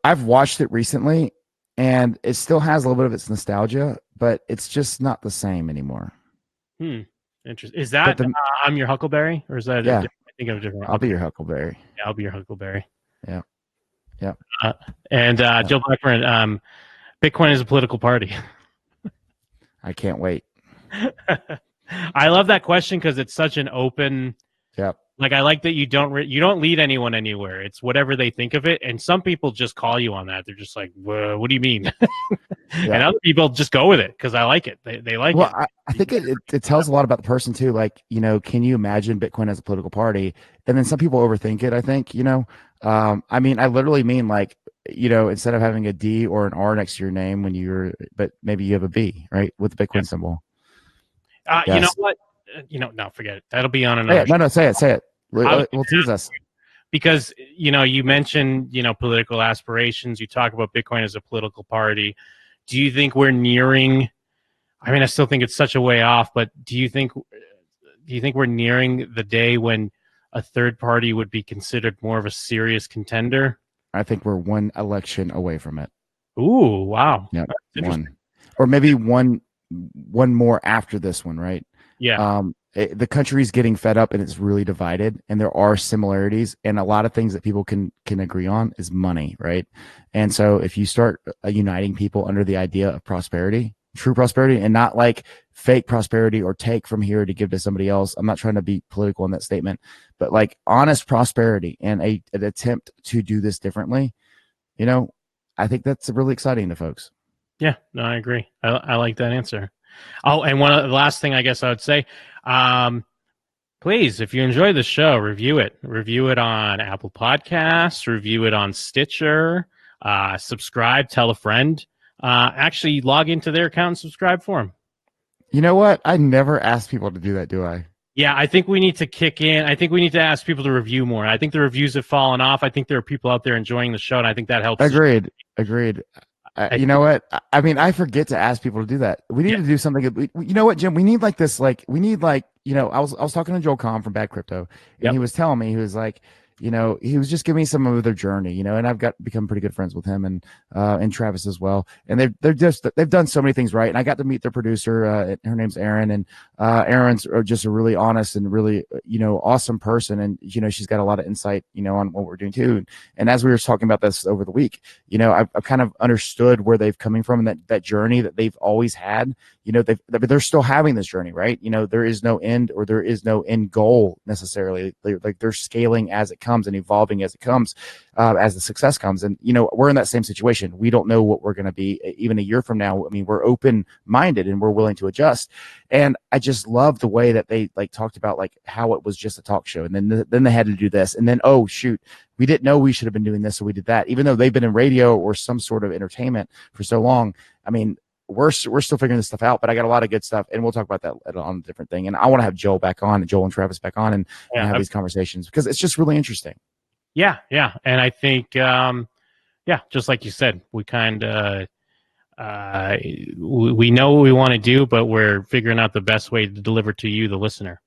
I've watched it recently, and it still has a little bit of its nostalgia, but it's just not the same anymore. Interesting. Is that I'm Your Huckleberry, or is that? Yeah. I think of a different. I'll be your Huckleberry. Yeah, I'll be your Huckleberry. Yeah. Joe Blackburn, Bitcoin is a political party. I can't wait. I love that question because it's such an open. Yep. Like, I like that you don't lead anyone anywhere. It's whatever they think of it, and some people just call you on that. They're just like, "What do you mean?" And other people just go with it because I like it. They like it. Well, I think it tells a lot about the person too. Like, can you imagine Bitcoin as a political party? And then some people overthink it. I think, I literally mean, like, instead of having a D or an R next to your name but maybe you have a B, right, with the Bitcoin symbol. Yes. You know what? No, forget it. That'll be on another. No, say it. We'll tease us. Because, you mentioned, political aspirations. You talk about Bitcoin as a political party. Do you think we're nearing, I still think it's such a way off, but do you think we're nearing the day when a third party would be considered more of a serious contender? I think we're one election away from it. Ooh, wow. Yeah, one. Or maybe one more after this one, right? Yeah. The country's getting fed up and it's really divided, and there are similarities, and a lot of things that people can agree on is money, right? And so if you start uniting people under the idea of prosperity, true prosperity, and not like fake prosperity or take from here to give to somebody else. I'm not trying to be political in that statement, but like honest prosperity and an attempt to do this differently, I think that's really exciting to folks. Yeah, no, I agree. I like that answer. Oh, and the last thing I guess I would say, please, if you enjoy the show, review it. Review it on Apple Podcasts, review it on Stitcher, subscribe, tell a friend. Actually log into their account and subscribe for them. You know what? I never ask people to do that, do I? Yeah, I think we need to kick in. I think we need to ask people to review more. I think the reviews have fallen off. I think there are people out there enjoying the show, and I think that helps. Agreed. You know what? I forget to ask people to do that. We need to do something. You know what, Jim? We need like this. Like we need like, I was talking to Joel Comm from Bad Crypto, and he was telling me, he was like, he was just giving me some of their journey, and I've become pretty good friends with him and Travis as well. And they've done so many things right. And I got to meet their producer. Her name's Erin, and Erin's just a really honest and really, awesome person. And, she's got a lot of insight, on what we're doing too. And as we were talking about this over the week, I've kind of understood where they've coming from, and that journey that they've always had, they're still having this journey, right? There is no end, or there is no end goal necessarily. They're scaling as it comes and evolving as it comes, as the success comes. And, we're in that same situation. We don't know what we're going to be even a year from now. We're open-minded and we're willing to adjust. And I just love the way that they talked about how it was just a talk show. And then they had to do this. And then, oh, shoot, we didn't know we should have been doing this. So we did that, even though they've been in radio or some sort of entertainment for so long. We're still figuring this stuff out, but I got a lot of good stuff, and we'll talk about that on a different thing. And I want to have Joel and Travis back on and have these conversations, because it's just really interesting. Yeah. And I think, just like you said, we kind of, we know what we want to do, but we're figuring out the best way to deliver to you, the listener.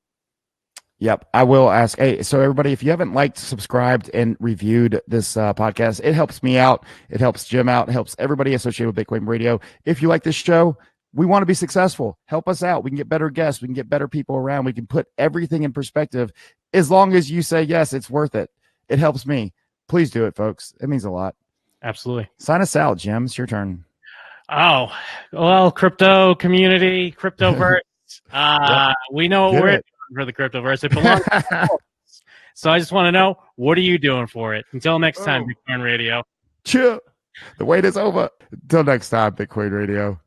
Yep. I will ask. Hey, so everybody, if you haven't liked, subscribed, and reviewed this podcast, it helps me out. It helps Jim out. It helps everybody associated with Bitcoin Radio. If you like this show, We want to be successful. Help us out. We can get better guests. We can get better people around. We can put everything in perspective. As long as you say, yes, it's worth it. It helps me. Please do it, folks. It means a lot. Absolutely. Sign us out, Jim. It's your turn. Oh, well, crypto community, cryptoverse. We know what we're doing for the cryptoverse. It belongs to us. So I just want to know, what are you doing for it? Until next time, Bitcoin Radio. Chill. The wait is over. Until next time, Bitcoin Radio.